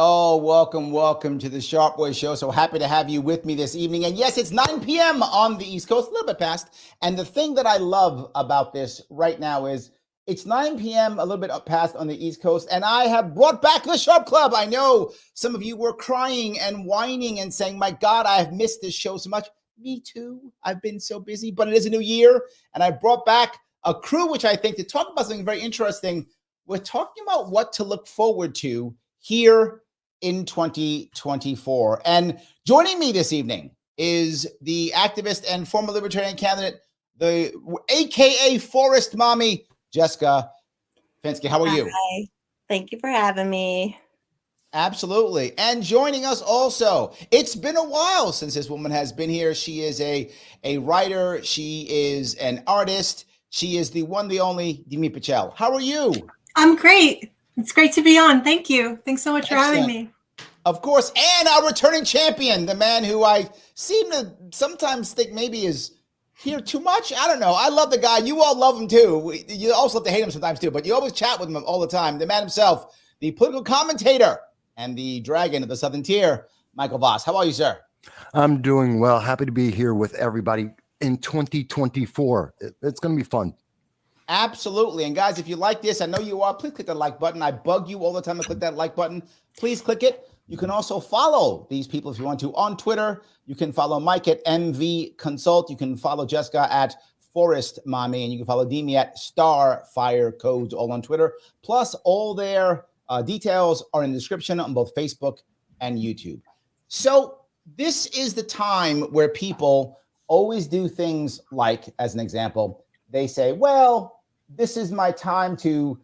Oh, welcome to the Sharpe Boy Show. So happy to have you with me this evening. And yes, it's 9 p.m. on the East Coast, a little bit past. And the thing that I love about this right now is it's 9 p.m., a little bit past on the East Coast, and I have brought back the Sharpe Club. I know some of you were crying and whining and saying, my God, I have missed this show so much. Me too. I've been so busy, but it is a new year. And I brought back a crew, which I think to talk about something very interesting. We're talking about what to look forward to here in 2024. And joining me this evening is the activist and former Libertarian candidate, the AKA Forest Mommy, Jessica Fenske. How are you? Hi. Thank you for having me. Absolutely. And joining us also, it's been a while since this woman has been here. She is a writer. She is an artist. She is the one, the only Demi Pietchell. How are you? I'm great. It's great to be on. Thank you. Thanks so much for having me. Of course. And our returning champion, the man who I seem to sometimes think maybe is here too much. I don't know. I love the guy. You all love him too. You also have to hate him sometimes too, but you always chat with him all the time. The man himself, the political commentator and the dragon of the Southern Tier, Michael Vass. How are you, sir? I'm doing well. Happy to be here with everybody in 2024. It's going to be fun. Absolutely. And guys, if you like this, I know you are, please click the like button. I bug you all the time to click that like button. Please click it. You can also follow these people if you want to on Twitter. You can follow Mike at MV Consult. You can follow Jessica at Forest Mommy, and you can follow Demi at Starfire Codes, all on Twitter. Plus, all their details are in the description on both Facebook and YouTube. So this is the time where people always do things like, as an example, they say, well, this is my time to,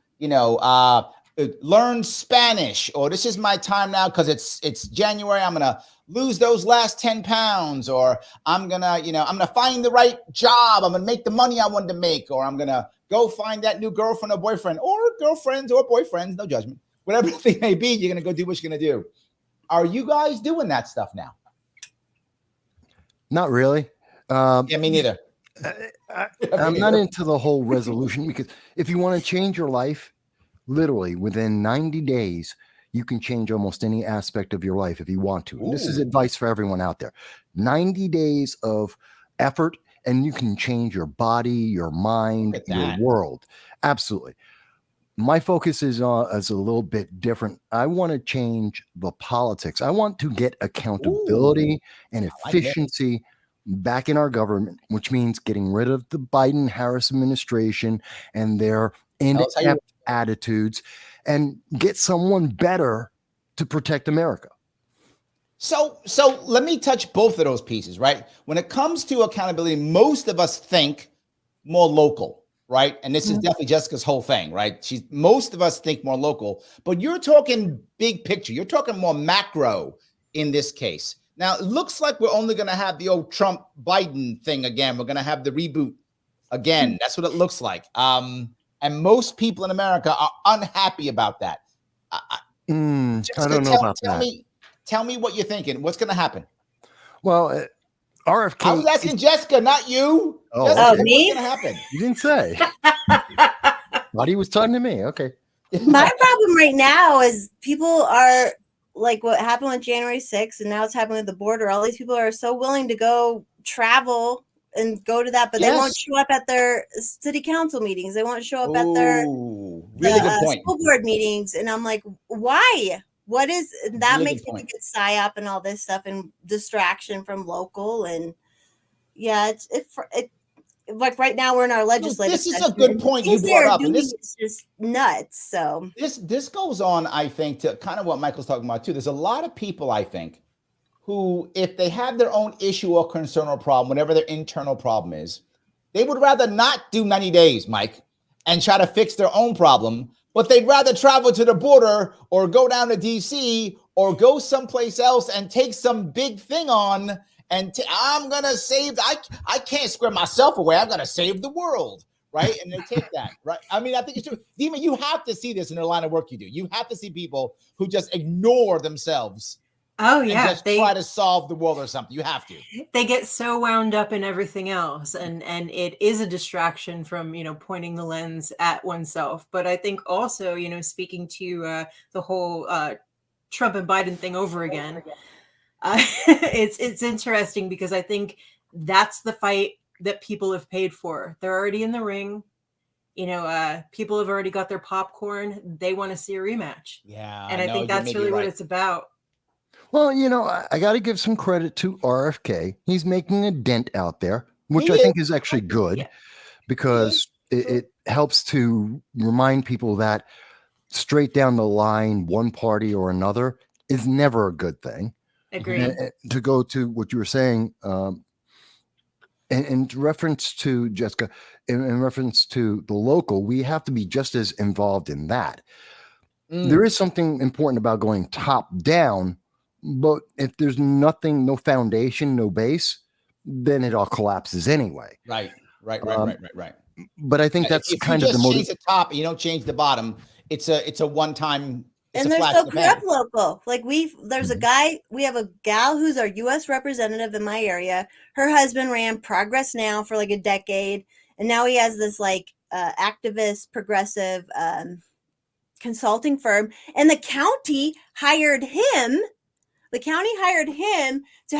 learn Spanish, or this is my time now because it's January. I'm going to lose those last 10 pounds, or I'm going to find the right job. I'm going to make the money I wanted to make, or I'm going to go find that new girlfriend or boyfriend, or girlfriends or boyfriends, no judgment. Whatever the thing may be, you're going to go do what you're going to do. Are you guys doing that stuff now? Not really. Yeah, me neither. I'm not into the whole resolution, because if you want to change your life, literally within 90 days, you can change almost any aspect of your life if you want to. And this is advice for everyone out there. 90 days of effort, and you can change your body, your mind, your world. Absolutely. My focus is a little bit different. I want to change the politics. I want to get accountability and efficiency back in our government, which means getting rid of the Biden-Harris administration and their inept attitudes, and get someone better to protect America. So let me touch both of those pieces, right? When it comes to accountability, most of us think more local, right? And this is definitely Jessica's whole thing, right? Most of us think more local, but you're talking big picture. You're talking more macro in this case. Now, it looks like we're only going to have the old Trump-Biden thing again. We're going to have the reboot again. That's what it looks like. And most people in America are unhappy about that. I don't know about that. Tell me what you're thinking. What's going to happen? Well, RFK. I was asking Jessica, not you. Oh, Jessica, me? what's going to happen? You didn't say. Thought he was talking to me. Okay. My problem right now is people are like what happened with January 6th, and now it's happening with the border. All these people are so willing to go travel and go to that, but they won't show up at their city council meetings. They won't show up at their really good point. School board meetings. And I'm like, why? What is that? Really makes me think it's psyop and all this stuff and distraction from local. And yeah, it's like right now we're in our legislative. This is a good point you brought up. And this is just nuts. So this goes on, I think, to kind of what Michael's talking about too. There's a lot of people, I think, who, if they have their own issue or concern or problem, whatever their internal problem is, they would rather not do 90 days, Mike, and try to fix their own problem, but they'd rather travel to the border or go down to DC or go someplace else and take some big thing on and I'm gonna save. I can't square myself away. I'm gonna save the world, right? And they take that, right? I mean, I think it's true. Demon, you have to see this in the line of work you do. You have to see people who just ignore themselves. Oh yeah, and just try to solve the world or something. You have to. They get so wound up in everything else, and it is a distraction from pointing the lens at oneself. But I think also speaking to the whole Trump and Biden thing over again, it's interesting because I think that's the fight that people have paid for. They're already in the ring. People have already got their popcorn. They want to see a rematch. Yeah, and I think that's really what it's about. Well, I got to give some credit to RFK. He's making a dent out there, which I think is actually good because it helps to remind people that straight down the line, one party or another is never a good thing. Agreed. To go to what you were saying, in reference to Jessica, in reference to the local, we have to be just as involved in that. There is something important about going top down. But if there's nothing, no foundation, no base, then it all collapses anyway. Right. But I think that's kind of the motive. Change the top, and you don't change the bottom. It's a one time. And they're so corrupt local. Like there's a guy, we have a gal who's our U.S. representative in my area. Her husband ran Progress Now for like a decade, and now he has this like activist, progressive consulting firm, and the county hired him. The county hired him to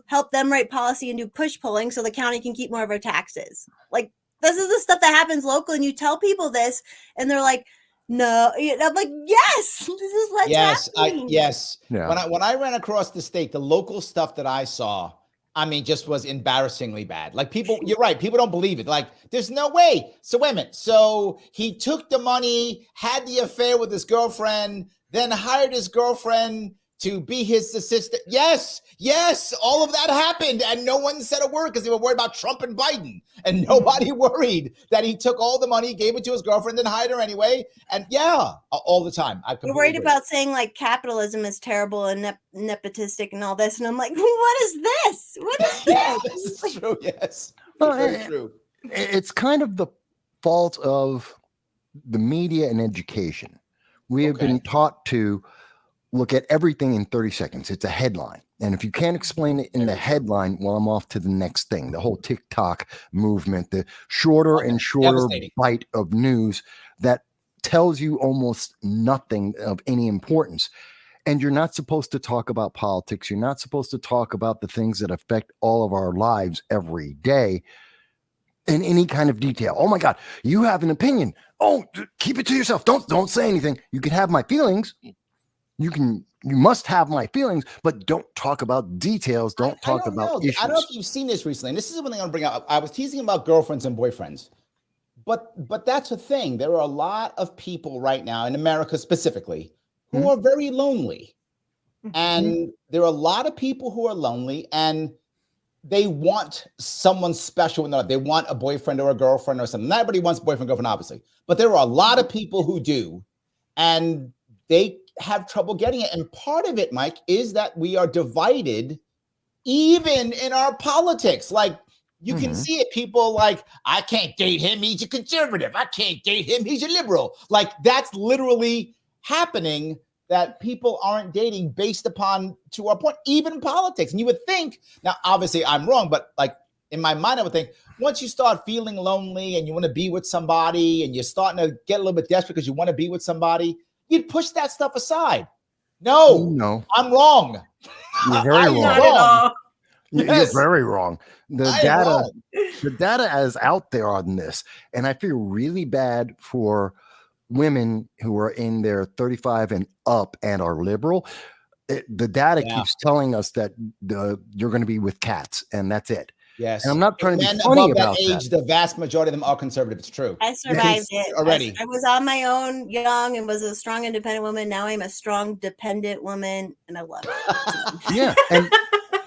help them write policy and do push polling so the county can keep more of our taxes. Like, this is the stuff that happens local, and you tell people this and they're like, no. I'm like, yes, this is what's happening. Yes. Yeah. When I ran across the state, the local stuff that I saw, I mean, just was embarrassingly bad. Like you're right. People don't believe it. Like, there's no way. So wait a minute. So he took the money, had the affair with his girlfriend, then hired his girlfriend to be his assistant. Yes, all of that happened, and no one said a word because they were worried about Trump and Biden, and nobody worried that he took all the money, gave it to his girlfriend, then hired her anyway. And all the time. We're worried about saying like capitalism is terrible and nepotistic and all this, and I'm like, what is this? What is this? This is true. Yes, well, very true. It's kind of the fault of the media and education. We have been taught to look at everything in 30 seconds. It's a headline. And if you can't explain it in the headline, well, I'm off to the next thing. The whole TikTok movement, the shorter and shorter bite of news that tells you almost nothing of any importance. And you're not supposed to talk about politics. You're not supposed to talk about the things that affect all of our lives every day in any kind of detail. Oh my God, you have an opinion. Oh, keep it to yourself. Don't say anything. You can have my feelings. You must have my feelings, but don't talk about details. Don't talk about issues. I don't know if you've seen this recently. And this is one thing I want to bring up. I was teasing about girlfriends and boyfriends, but that's a thing. There are a lot of people right now in America specifically who are very lonely. And there are a lot of people who are lonely and they want someone special. They want a boyfriend or a girlfriend or something. Not everybody wants a boyfriend, girlfriend, obviously, but there are a lot of people who do. And they have trouble getting it. And part of it, Mike, is that we are divided even in our politics. Like, you can see it. People like, I can't date him. He's a conservative. I can't date him. He's a liberal. Like, that's literally happening, that people aren't dating based upon, to our point, even politics. And you would think, now, obviously I'm wrong, but like in my mind, I would think once you start feeling lonely and you want to be with somebody and you're starting to get a little bit desperate because you want to be with somebody, you'd push that stuff aside. No, I'm wrong. You're very wrong. Not at all. You're very wrong. The data is out there on this. And I feel really bad for women who are in their 35 and up and are liberal. The data keeps telling us that you're going to be with cats and that's it. Yes. And I'm not trying to be funny about that age, the vast majority of them are conservative. It's true. I survived it already. I was on my own young and was a strong, independent woman. Now I'm a strong, dependent woman, and I love it. Yeah.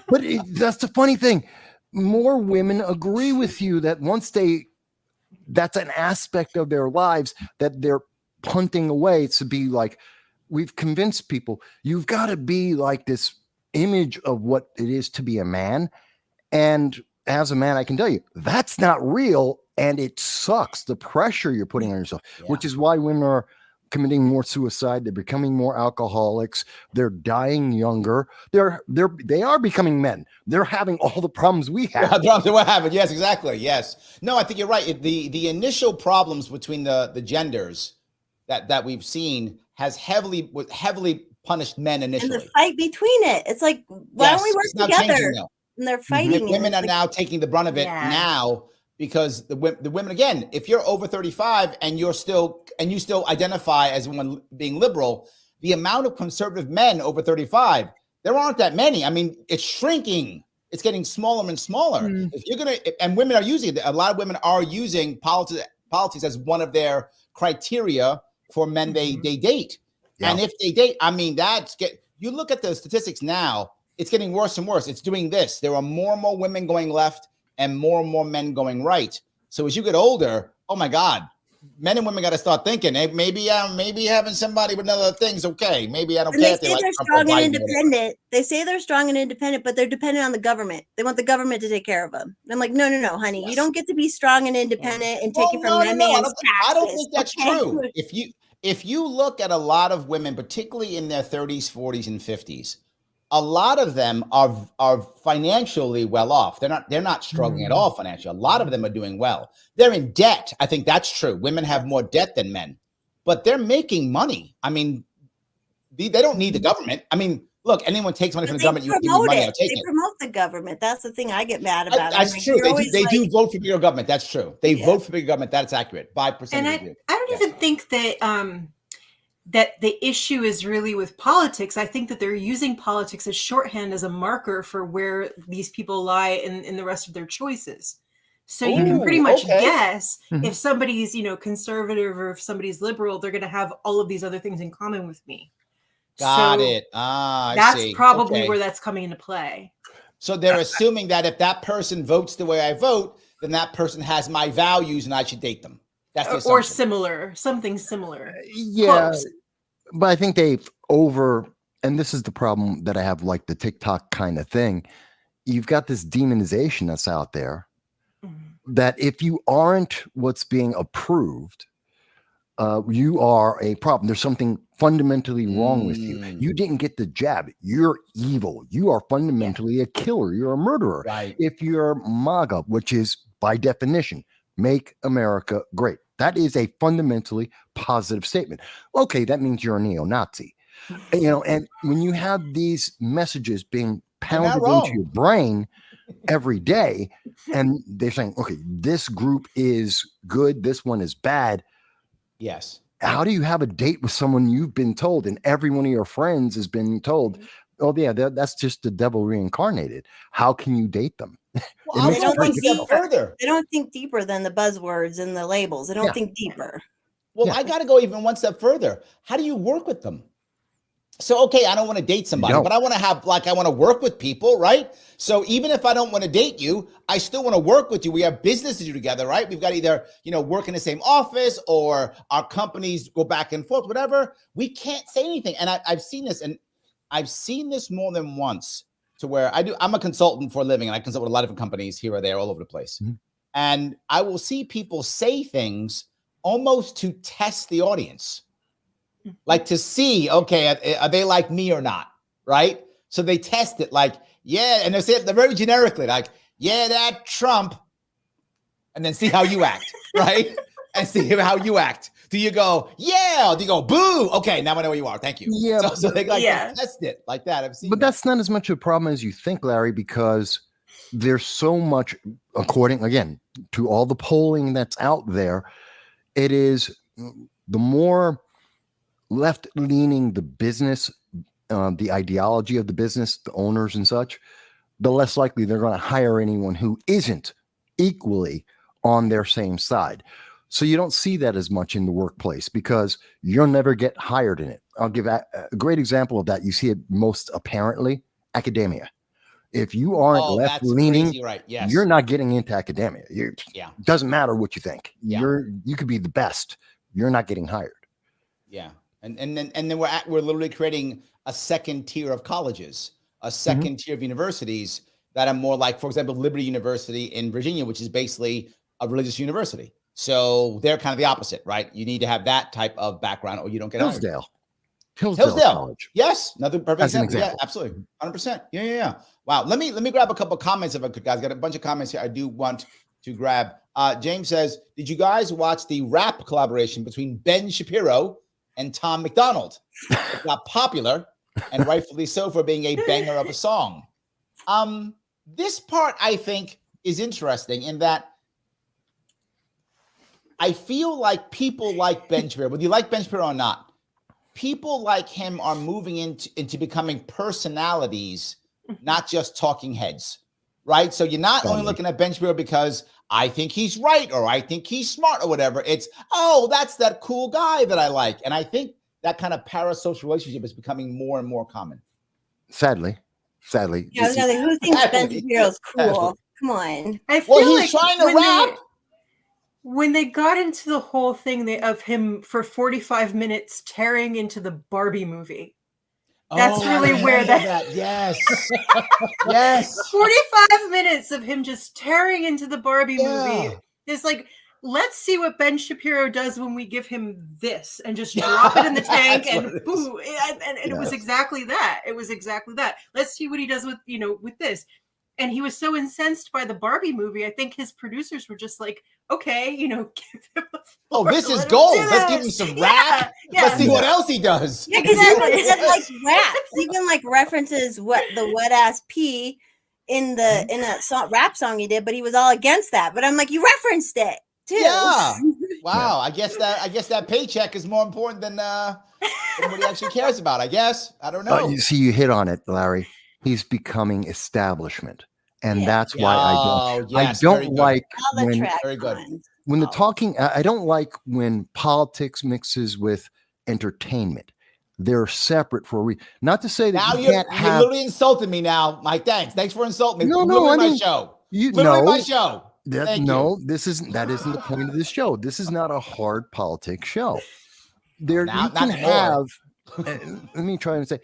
But that's the funny thing. More women agree with you that that's an aspect of their lives that they're punting away to be like, we've convinced people you've got to be like this image of what it is to be a man. And as a man, I can tell you that's not real, and it sucks. The pressure you're putting on yourself, which is why women are committing more suicide. They're becoming more alcoholics. They're dying younger. They are becoming men. They're having all the problems we have. The problems that we're having. Yes, exactly. Yes. No, I think you're right. The initial problems between the genders that we've seen has heavily punished men initially. And the fight between it. It's like, why don't we work together? And they're fighting. Women are now taking the brunt of it now. Because the women, again, if you're over 35 and you still identify as one being liberal, the amount of conservative men over 35, there aren't that many. I mean, it's shrinking. It's getting smaller and smaller. If you're and women are using it. A lot of women are using politics as one of their criteria for men they date. Yeah. And if they date, I mean, you look at the statistics now, it's getting worse and worse. It's doing this. There are more and more women going left and more men going right. So as you get older, oh my God, men and women got to start thinking, hey, maybe having somebody with other things, okay. Maybe I don't care. They say they're strong and independent. They say they're strong and independent, but they're dependent on the government. They want the government to take care of them. I'm like, no, honey. Yes. You don't get to be strong and independent and take it from that man's taxes. I don't think that's true. If you look at a lot of women, particularly in their 30s, 40s, and 50s, a lot of them are financially well off. They're not struggling at all financially. A lot of them are doing well. They're in debt. I think that's true. Women have more debt than men, but they're making money. I mean, they don't need the government. I mean, look, anyone takes money from the government, you give me money, I'll take it. They promote the government. That's the thing I get mad about. That's true. They do vote for bigger government. That's true. They vote for bigger government. That's accurate. 5%. And I don't even think that that the issue is really with politics. I think that they're using politics as shorthand, as a marker for where these people lie in the rest of their choices. So you can pretty much guess if somebody's, conservative or if somebody's liberal, they're going to have all of these other things in common with me. Got it. That's probably where that's coming into play. So they're assuming that if that person votes the way I vote, then that person has my values and I should date them. That's or something similar. Yeah. Close. But I think and this is the problem that I have, like the TikTok kind of thing. You've got this demonization that's out there that if you aren't what's being approved, you are a problem. There's something fundamentally wrong with you. You didn't get the jab. You're evil. You are fundamentally a killer. You're a murderer. Right. If you're MAGA, which is by definition, make America great. That is a fundamentally positive statement. Okay, that means you're a neo-Nazi. And when you have these messages being pounded into your brain every day, and they're saying, okay, this group is good, this one is bad. Yes. How do you have a date with someone you've been told, and every one of your friends has been told, oh yeah, that's just the devil reincarnated? How can you date them? Well, they don't think further. They don't think deeper than the buzzwords and the labels. They don't think deeper. Well, I got to go even one step further. How do you work with them? So, okay, I don't want to date somebody, but I want to work with people, right? So even if I don't want to date you, I still want to work with you. We have business to do together, right? We've got to either, work in the same office or our companies go back and forth, whatever. We can't say anything. And I've seen this, and I've seen this more than once. To where I'm a consultant for a living, and I consult with a lot of different companies here or there, all over the place. And I will see people say things almost to test the audience, like to see, okay, are they like me or not, right? So they test it, like, yeah, and they say it very generically, like, yeah, that Trump, and then see how you act, right? And see how you act. Do you go, yeah? Or do you go, boo? Okay, now I know where you are. Thank you. Yeah. So they test it like that. I've seen But that's not as much a problem as you think, Larry, because there's so much, according, again, to all the polling that's out there, it is the more left-leaning the business, the ideology of the business, the owners and such, the less likely they're going to hire anyone who isn't equally on their same side. So you don't see that as much in the workplace because you'll never get hired in it. I'll give a great example of that. You see it most apparently, academia. If you aren't left-leaning, right. Yes. You're not getting into academia. It doesn't matter what you think. Yeah. You could be the best. You're not getting hired. Yeah. And then we're literally creating a second tier of colleges. a second tier of universities that are more like, for example, Liberty University in Virginia, which is basically a religious university. So they're kind of the opposite, right? You need to have that type of background or you don't get hired. Hillsdale College. Yes, another perfect example. Yeah, example. absolutely. 100%. Yeah. Wow. Let me grab a couple of comments if I could, guys. Got a bunch of comments here I do want to grab. James says, did you guys watch the rap collaboration between Ben Shapiro and Tom McDonald? It got popular and rightfully so for being a banger of a song. This part I think is interesting in that I feel like people like Ben Shapiro, whether you like Ben Shapiro or not, people like him are moving into becoming personalities, not just talking heads, right? So you're not only looking at Ben Shapiro because I think he's right or I think he's smart or whatever. It's, oh, that's that cool guy that I like. And I think that kind of parasocial relationship is becoming more and more common. Sadly. Yeah, I was like, who thinks Ben Shapiro's cool? Come on. I feel he's trying to rap. When they got into the whole thing of him for 45 minutes tearing into the Barbie movie, that's really where that yes. Yes. 45 minutes of him just tearing into the Barbie movie is like, let's see what Ben Shapiro does when we give him this and just drop it in the tank and boom. And it was exactly that. It was exactly that. Let's see what he does with, with this. And he was so incensed by the Barbie movie. I think his producers were just like, okay, give him the floor. Oh, this is gold. Let's give him some rap. Yeah. Let's see what else he does. Yeah, exactly. It's like rap. Even like references the wet ass P in a rap song he did, but he was all against that. But I'm like, you referenced it too. Yeah. Wow. I guess that paycheck is more important than what he actually cares about. I guess. I don't know. You see, you hit on it, Larry. He's becoming establishment. And that's why I don't like when the talking, I don't like when politics mixes with entertainment. They're separate for a reason. Not to say that now you're literally insulting me now, Mike. Thanks for insulting me. No, I mean, my show. My show. That isn't the point of this show. This is not a hard politics show. Let me try and say,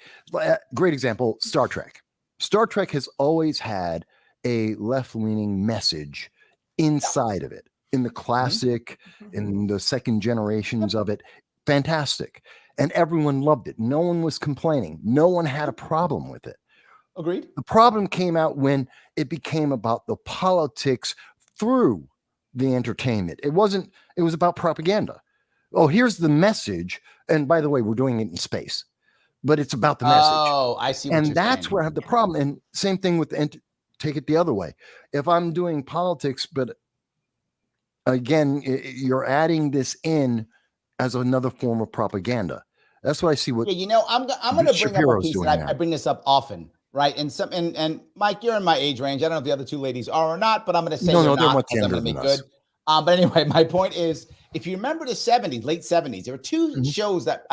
great example, Star Trek. Star Trek has always had a left-leaning message inside of it. In the classic, in the second generations of it, fantastic. And everyone loved it. No one was complaining. No one had a problem with it. Agreed. The problem came out when it became about the politics through the entertainment. It was about propaganda. Oh, here's the message. And by the way, we're doing it in space. But it's about the message. Oh, I see. And that's where I have the problem. And same thing with take it the other way. If I'm doing politics, but again, you're adding this in as another form of propaganda. That's what I see. I'm going to bring up a piece that I bring this up often, right? And Mike, you're in my age range. I don't know if the other two ladies are or not, but I'm going to say no, they're much younger than us. But anyway, my point is, if you remember the 70s, late 70s, there were two shows that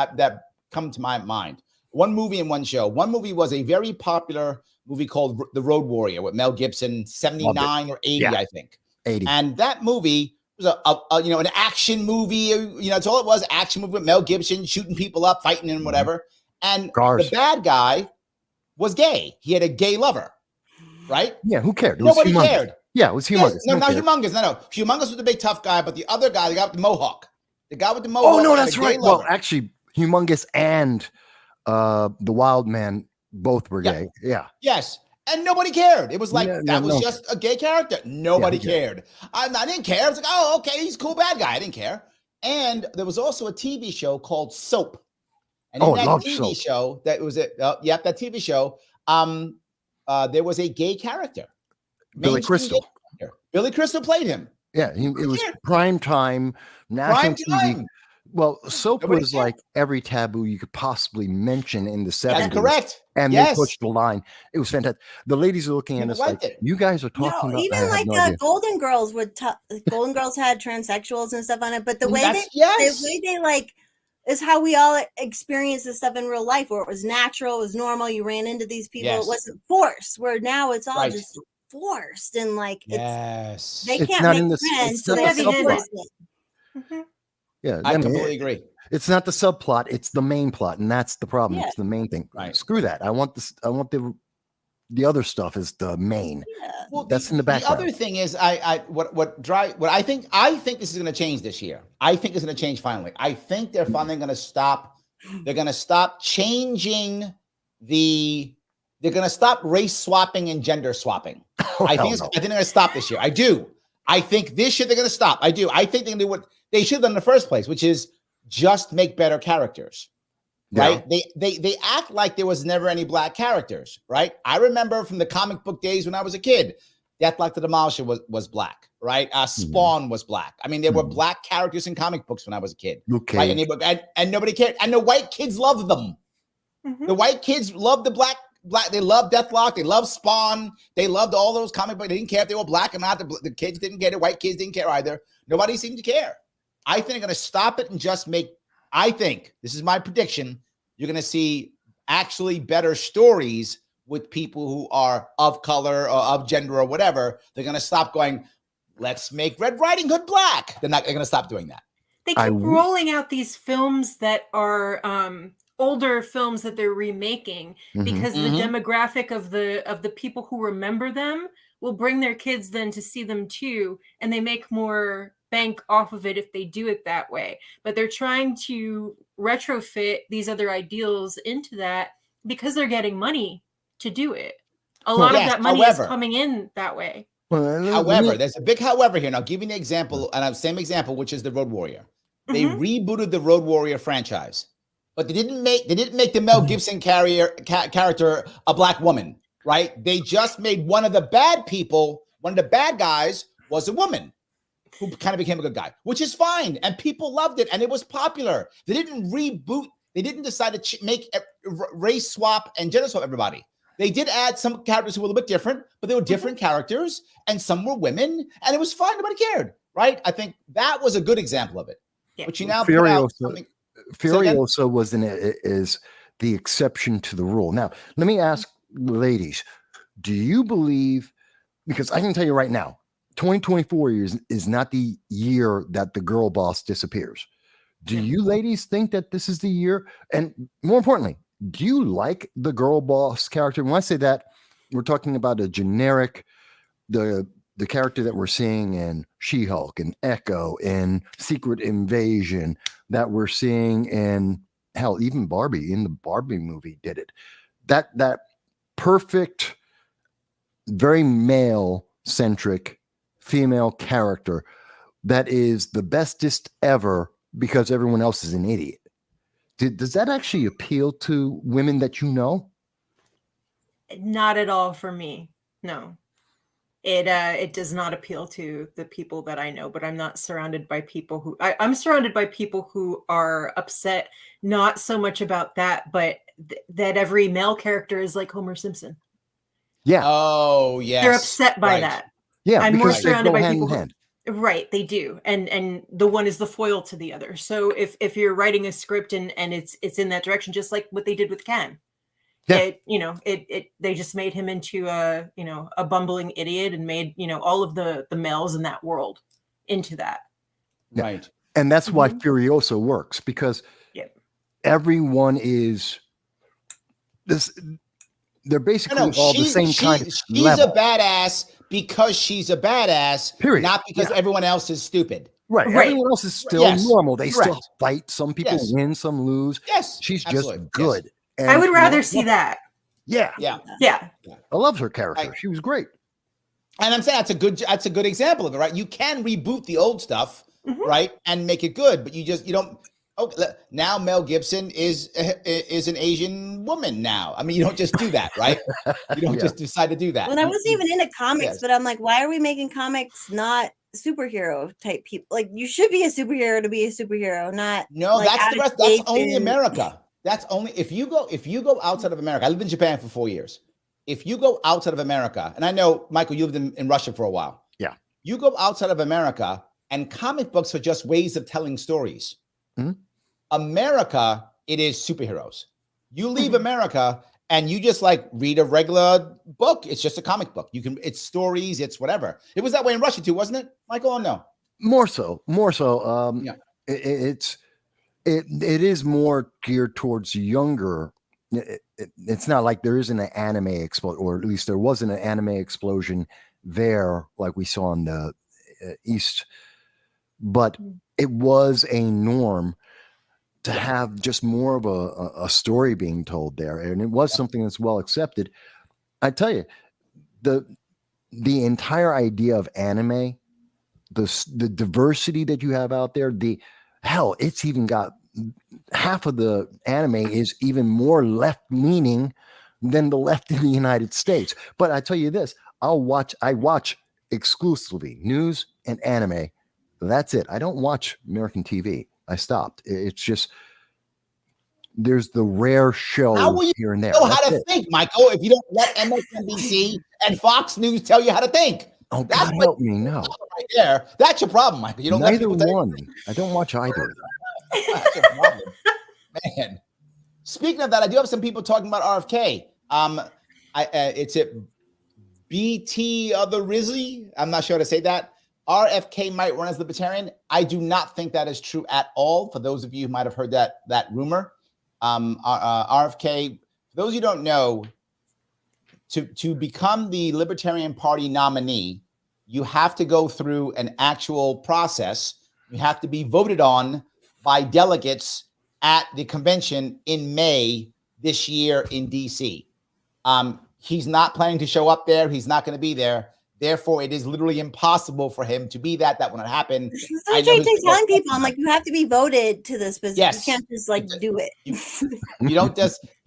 come to my mind. One movie and one show. One movie was a very popular movie called The Road Warrior with Mel Gibson, 79 or 80, I think. 80. And that movie was an action movie. That's all it was. Action movie with Mel Gibson shooting people up, fighting and whatever. And the bad guy was gay. He had a gay lover, right? Yeah, who cared? Nobody cared. Yeah, it was humongous. No, not humongous. No. Humongous was the big tough guy, but the other guy, the guy with the mohawk. The guy with the mohawk. Oh, no, that's right. Well, actually, humongous and the wild man both were gay. Yeah. Yes. And nobody cared. It was like just a gay character. Nobody cared. I didn't care. I was like, oh, okay, he's a cool bad guy. I didn't care. And there was also a TV show called Soap. And in that TV show, that TV show, there was a gay character. Billy Crystal. Billy Crystal played him. Yeah, it was prime time, national TV. Well, Soap was like every taboo you could possibly mention in the 70s. That's correct. And they pushed the line. It was fantastic. The ladies are looking at us like, you guys are talking about even like Golden Girls Golden Girls had transsexuals and stuff on it, but the way they like is how we all experience this stuff in real life, where it was natural, it was normal, you ran into these people, it wasn't forced, where now it's all just forced and like they can't make friends, so they have to force it. Yeah, I completely agree. It's not the subplot; it's the main plot, and that's the problem. Yeah. It's the main thing. Right. Screw that. I want the the other stuff is the main. Yeah. Well, That's in the background. The other thing is, what I think this is going to change this year. I think it's going to change finally. I think they're finally going to stop. They're going to stop changing they're going to stop race swapping and gender swapping. I think they're going to stop this year. I do. I think this year they're going to stop. I do. I think they're going to do what they should have done in the first place, which is just make better characters. Right? They act like there was never any black characters, right? I remember from the comic book days when I was a kid, Deathlock the Demolisher was black, right? Spawn was black. I mean, there were black characters in comic books when I was a kid. Okay. Right? And nobody cared. And the white kids loved them. The white kids loved the black. They loved Deathlock. They loved Spawn. They loved all those comic books. They didn't care if they were black or not. The kids didn't get it. White kids didn't care either. Nobody seemed to care. I think they're going to stop it and just make. I think this is my prediction. You're going to see actually better stories with people who are of color or of gender or whatever. They're going to stop going, let's make Red Riding Hood black. They're going to stop doing that. They keep rolling out these films that are older films that they're remaking because the demographic of the people who remember them will bring their kids then to see them too. And they make more bank off of it if they do it that way. But they're trying to retrofit these other ideals into that because they're getting money to do it. A lot of that money is coming in that way. However, there's a big however here. And I'll give you an example, and same example, which is the Road Warrior. They rebooted the Road Warrior franchise, but they didn't make the Mel Gibson character a black woman, right? They just made one of the bad guys was a woman who kind of became a good guy, which is fine. And people loved it. And it was popular. They didn't reboot. They didn't decide to make race swap and gender swap everybody. They did add some characters who were a little bit different, but they were different characters. And some were women. And it was fine. Nobody cared, right? I think that was a good example of it. Yeah. But you now put out something. Furiosa is the exception to the rule. Now, let me ask ladies, do you believe, because I can tell you right now, 2024 is not the year that the girl boss disappears. Do you ladies think that this is the year? And more importantly, do you like the girl boss character? When I say that, we're talking about a generic, the character that we're seeing in She-Hulk and Echo and Secret Invasion, that we're seeing in, hell, even Barbie in the Barbie movie did it. That perfect, very male-centric female character that is the bestest ever because everyone else is an idiot. Does that actually appeal to women that you know? Not at all for me. No. It does not appeal to the people that I know, but I'm not surrounded by people who I'm surrounded by people who are upset, not so much about that, but that every male character is like Homer Simpson. Yeah. Oh, yes. They're upset by that. Yeah. I'm more surrounded by people who, right, they do. And the one is the foil to the other. So if you're writing a script and it's in that direction, just like what they did with Ken. Yeah. They just made him into a bumbling idiot and made, all of the males in that world into that. Right. And that's why Furiosa works, because everyone is this. They're basically all the same kind of level. She's a badass because she's a badass, period. Not because everyone else is stupid. Right. Everyone else is still normal. They still fight. Some people win, some lose. Yes. She's just good. Yes. And I would rather see that. Yeah. I love her character. She was great. And I'm saying that's a good example of it, right? You can reboot the old stuff, right, and make it good, but you don't. Oh, now Mel Gibson is an Asian woman now. I mean, you don't just do that, right? You don't just decide to do that. Well, I wasn't even into comics, but I'm like, why are we making comics not superhero type people? Like, you should be a superhero to be a superhero, not that's the rest. That's only America. That's only if you go outside of America. I lived in Japan for 4 years. If you go outside of America, and I know, Michael, you lived in Russia for a while. Yeah. You go outside of America, and comic books are just ways of telling stories. America, it is superheroes. You leave America and you just read a regular book. It's just a comic book. It's stories, it's whatever. It was that way in Russia too, wasn't it, Michael? Or no? More so. It is more geared towards younger it's not like there isn't an anime explosion, or at least there wasn't an anime explosion there like we saw in the East, but it was a norm to have just more of a story being told there, and it was something that's well accepted. I tell you, the entire idea of anime, the diversity that you have out there, it's even got half of the anime is even more left leaning than the left in the United States. But I tell you this, I watch exclusively news and anime. That's it. I don't watch American TV. I stopped. It's just, there's the rare show here and there. Know how to think, Michael, if you don't let MSNBC and Fox News tell you how to think. Oh, God help me, no. Right there. That's your problem, Michael. You don't Neither one. I don't watch either. That's your problem. Man. Speaking of that, I do have some people talking about RFK. It's at BT Other Rizzy. I'm not sure how to say that. RFK might run as Libertarian. I do not think that is true at all. For those of you who might have heard that rumor, RFK, for those you don't know, to become the Libertarian Party nominee, you have to go through an actual process. You have to be voted on by delegates at the convention in May this year in DC. He's not planning to show up there. He's not going to be there. Therefore, it is literally impossible for him to be that. That will not happen. I'm telling people, I'm like, you have to be voted to this position. Yes. You can't just like do it. You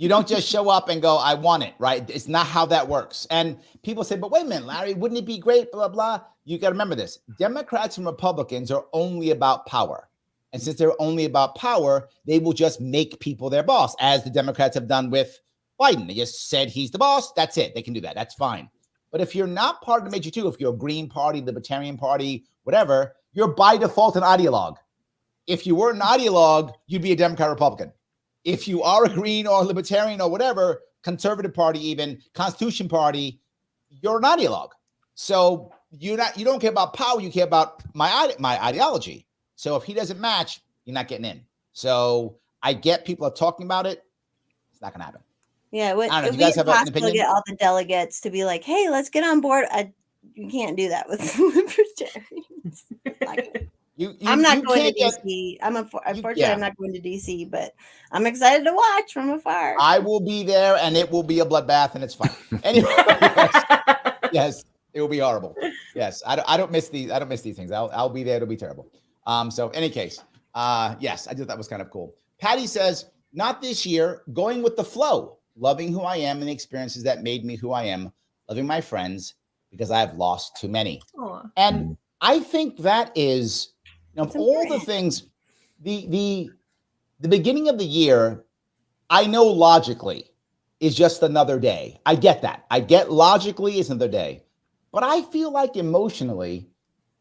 don't just show up and go, I want it, right? It's not how that works. And people say, but wait a minute, Larry, wouldn't it be great? Blah, blah. You got to remember this. Democrats and Republicans are only about power. And since they're only about power, they will just make people their boss, as the Democrats have done with Biden. They just said he's the boss. That's it. They can do that. That's fine. But if you're not part of the major two, if you're a Green Party, Libertarian Party, whatever, you're by default an ideologue. If you were an ideologue, you'd be a Democrat Republican. If you are a Green or Libertarian or whatever, Conservative Party, even Constitution Party, you're an ideologue. So you don't care about power, you care about my ideology. So if he doesn't match, you're not getting in. So I get people are talking about it. It's not going to happen. Yeah, it would be impossible to get all the delegates to be like, hey, let's get on board. You can't do that with Libertarians. I'm not going to DC. Unfortunately, I'm not going to DC, but I'm excited to watch from afar. I will be there, and it will be a bloodbath, and it's fine. Anyway, yes, it will be horrible. Yes, I don't miss these. I don't miss these things. I'll be there. It'll be terrible. So in any case, yes, I thought that was kind of cool. Patty says, not this year, going with the flow. Loving who I am and the experiences that made me who I am, loving my friends because I have lost too many. Aww. And I think that is, of all the things, the beginning of the year, I know logically is just another day. I get that. I get logically is another day. But I feel like emotionally,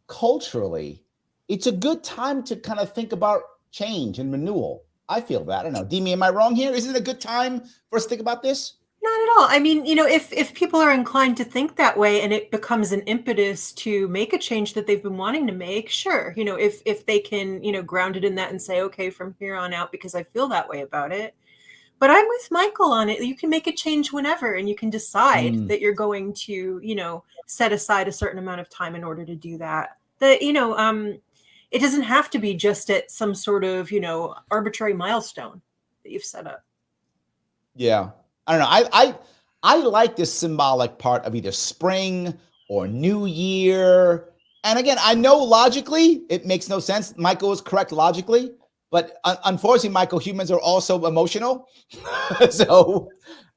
culturally, it's a good time to kind of think about change and renewal. I feel that. I don't know. Demi, am I wrong here? Isn't it a good time for us to think about this? Not at all. I mean, if people are inclined to think that way and it becomes an impetus to make a change that they've been wanting to make, sure. If they can, ground it in that and say, okay, from here on out, because I feel that way about it. But I'm with Michael on it. You can make a change whenever, and you can decide that you're going to, set aside a certain amount of time in order to do that. It doesn't have to be just at some sort of, arbitrary milestone that you've set up. Yeah. I don't know. I like this symbolic part of either spring or New Year. And again, I know logically it makes no sense. Michael is correct logically, but unfortunately, Michael, humans are also emotional. So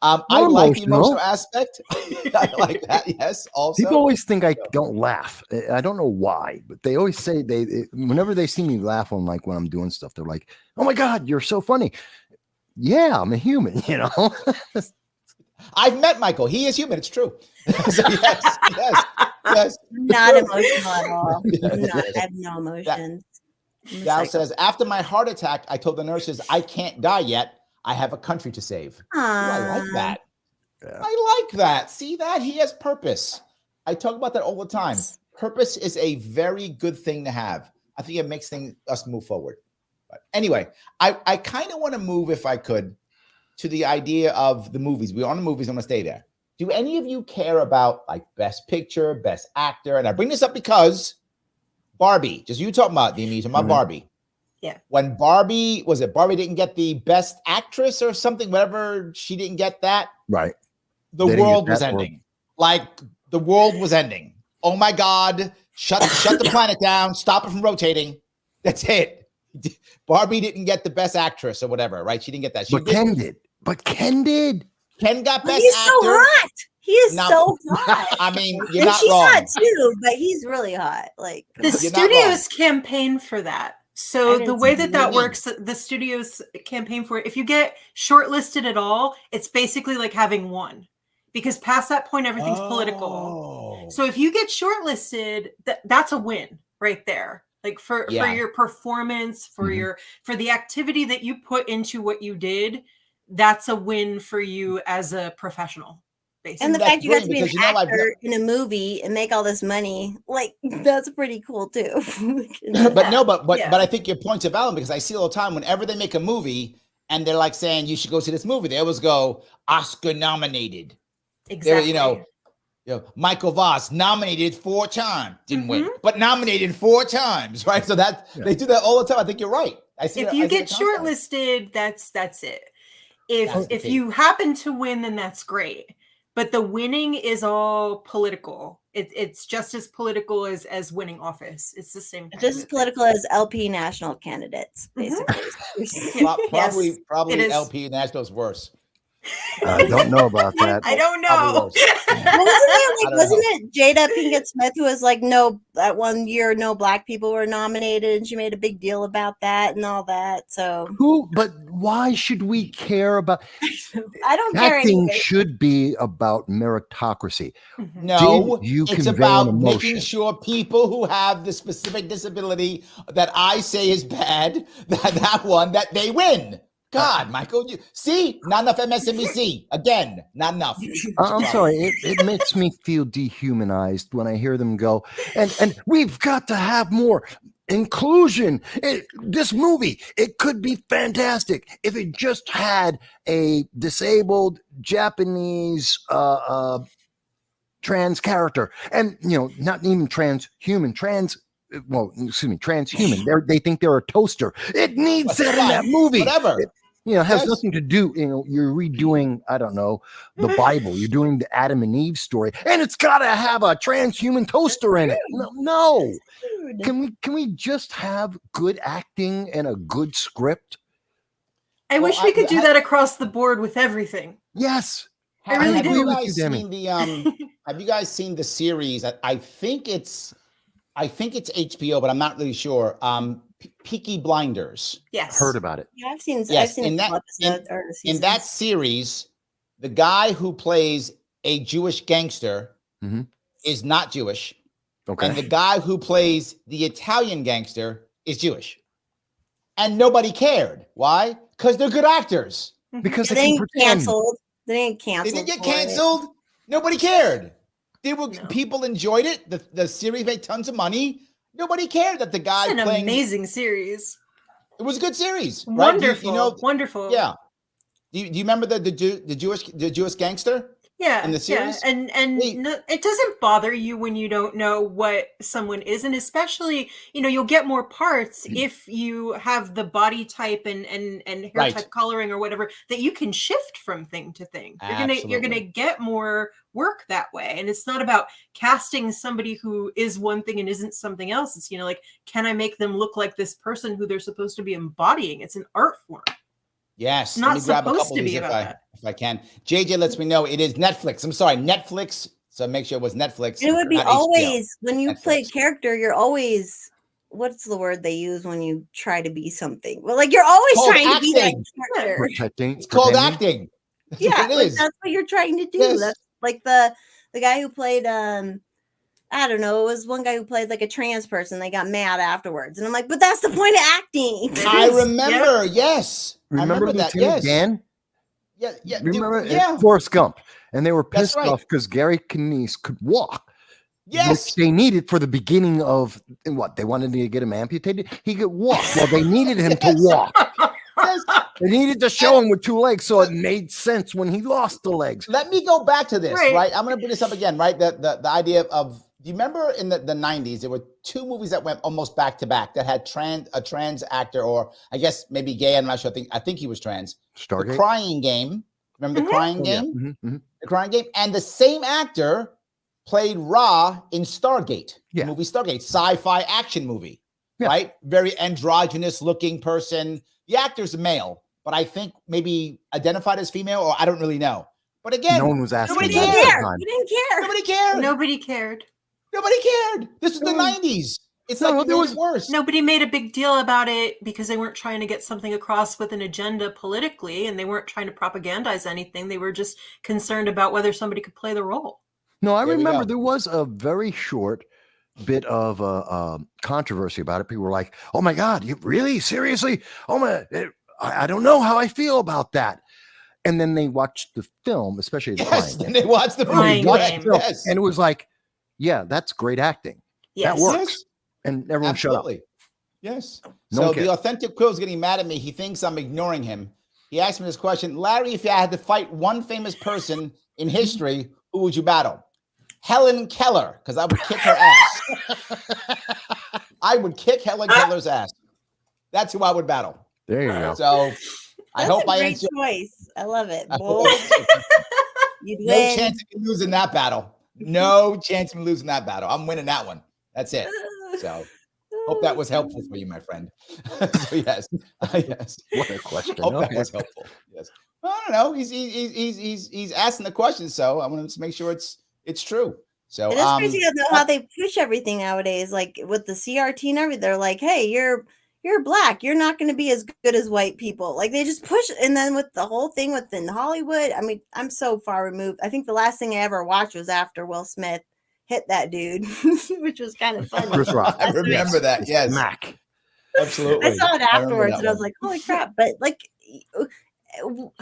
I like the emotional aspect. I like that. Yes. Also, people always think I don't laugh. I don't know why, but they always say whenever they see me laugh when I'm doing stuff, they're like, "Oh my God, you're so funny." Yeah, I'm a human, I've met Michael. He is human. It's true. So yes. Not emotional at all. I have no emotions. Gal says, after my heart attack, I told the nurses I can't die yet. I have a country to save. Ooh, I like that. Yeah. I like that. See that? He has purpose. I talk about that all the time. Purpose is a very good thing to have. I think it makes us move forward. But anyway, I kind of want to move, if I could, to the idea of the movies. We're on the movies. I'm going to stay there. Do any of you care about like Best Picture, Best Actor? And I bring this up because Barbie, just you talking about, Demi, talking about Barbie. Yeah. When Barbie didn't get the Best Actress or something, whatever, she didn't get that. Right. The world was ending. Like the world was ending. Oh my God. Shut the planet down. Stop it from rotating. That's it. Barbie didn't get the Best Actress or whatever, right? She didn't get that. Ken did. But Ken did. Ken got Best He's Actor. so hot. He is so hot. I mean, you're and not she's wrong. hot too, but he's really hot. Like the studios campaign for that. So the way that works, the studios campaign for it. If you get shortlisted at all, it's basically like having won, because past that point, everything's political. So if you get shortlisted, that's a win right there. Like for your performance, for the activity that you put into what you did, that's a win for you as a professional. Basically. And the fact you got to be an actor in a movie and make all this money, like that's pretty cool too. but I think your points are valid, because I see all the time whenever they make a movie and they're like saying you should go see this movie, they always go Oscar nominated. Exactly. You know, Michael Vass nominated 4 times, didn't win, but nominated 4 times, right? So they do that all the time. I think you're right. If you get shortlisted, that's it. If you happen to win, then that's great. But the winning is all political. It's just as political as winning office. It's the same. Just as political as LP national candidates, basically. Probably LP national's worse. I don't know about that. I don't know. Wasn't it Jada Pinkett Smith who was like, no, that one year no black people were nominated, and she made a big deal about that and all that. So but why should we care about? I don't care. Acting should be about meritocracy. No, it's about making sure people who have the specific disability that I say is bad, that they win. God, Michael, not enough MSNBC. Again, not enough. I'm sorry. It makes me feel dehumanized when I hear them go, and we've got to have more inclusion. This movie, it could be fantastic if it just had a disabled Japanese trans character. And, not even transhuman, transhuman. They think they're a toaster. It needs that in that movie. Whatever. It has nothing to do, you're redoing, I don't know, the Bible. You're doing the Adam and Eve story, and it's got to have a transhuman toaster in it. No. Can we just have good acting and a good script? I wish we could do that across the board with everything. Yes. I really do. Have you guys seen the series? I think it's HBO, but I'm not really sure. Peaky Blinders. Yes. Heard about it. Yeah, I've seen in that series, the guy who plays a Jewish gangster is not Jewish. Okay. And the guy who plays the Italian gangster is Jewish. And nobody cared. Why? Because they're good actors. Because they ain't canceled. They ain't canceled. They didn't get canceled. Nobody cared. People enjoyed it. The series made tons of money. Nobody cared that the guy playing. It's an amazing series. It was a good series. Wonderful. Right? Wonderful. Yeah. Do you remember the Jewish gangster? Yeah. In the series? Yeah. And it doesn't bother you when you don't know what someone is. And especially, you'll get more parts if you have the body type and hair type coloring or whatever that you can shift from thing to thing. You're gonna get more work that way. And it's not about casting somebody who is one thing and isn't something else. It's, can I make them look like this person who they're supposed to be embodying? It's an art form. Yes. It's not supposed to be about that. If I can. JJ lets me know it is Netflix. I'm sorry, Netflix. So make sure it was Netflix. It would be always, when you play a character, you're always, what's the word they use when you try to be something? Well, like you're always trying to be that character. It's called acting. Yeah, that's what you're trying to do. Yes. That's like the guy who played I don't know, it was one guy who played like a trans person. They got mad afterwards. And I'm like, but that's the point of acting. I remember, yes. Remember that, yes. Dan? Yeah. Remember Forrest Gump? And they were pissed off because Gary Sinise could walk. Yes. Which they needed for the beginning of what? They wanted to get him amputated? He could walk. Well, they needed him to walk. Yes. They needed to show him with 2 legs, so it made sense when he lost the legs. Let me go back to this, Right. right? I'm going to bring this up again, right? The idea of, do you remember in the 90s, there were 2 movies that went almost back to back that had a trans actor, or I guess maybe gay. I'm not sure. I think he was trans. Stargate? The Crying Game. Remember the Crying Yeah. Game? Mm-hmm. The Crying Game. And the same actor played Ra in Stargate. Yeah. The movie Stargate, sci-fi action movie, Yeah. right? Very androgynous looking person. The actor's male, but I think maybe identified as female, or I don't really know. But again, No one was asking nobody that at cared. the time. You didn't care. Nobody cared. Nobody cared. Nobody cared. This was the No. 90s. It's No, like there it was- was worse. Nobody made a big deal about it because they weren't trying to get something across with an agenda politically, and they weren't trying to propagandize anything. They were just concerned about whether somebody could play the role. No, I There we remember go. there was a very short bit of controversy about it. People were like, "Oh my God, you really seriously? Oh my, I don't know how I feel about that." And then they watched the film, especially the Yes, Crying and Game. they watched the movie. Crying Correct. Game. Yes. And it was like, "Yeah, that's great acting." Yes. works. Yes. And everyone shut up. Absolutely. Yes. No So one cares. the authentic Quill's getting mad at me. He thinks I'm ignoring him. He asked me this question. Larry, if you had to fight one famous person in history, who would you battle? Helen Keller, because I would kick her ass. I would kick Helen Keller's ass. That's who I would battle. There you go. So I That's hope a I great answered. choice. I love it. I Bold. hope- You'd No win. chance of me losing that battle. No chance of me losing that battle. I'm winning that one. That's it. So hope that was helpful for you, my friend. So yes, yes. What a question. Hope that Okay. was helpful. Yes. I don't know. He's asking the question, so I want to make sure it's true. So It is crazy to know how they push everything nowadays. Like with the CRT and everything, they're like, "Hey, you're black. You're not going to be as good as white people." Like they just push. And then with the whole thing within Hollywood, I mean, I'm so far removed. I think the last thing I ever watched was after Will Smith hit that dude, which was kind of funny. Chris Rock. I remember that. Yes, Mac. absolutely. I saw it remember afterwards, that and I was one. like, "Holy crap!" But like, Well,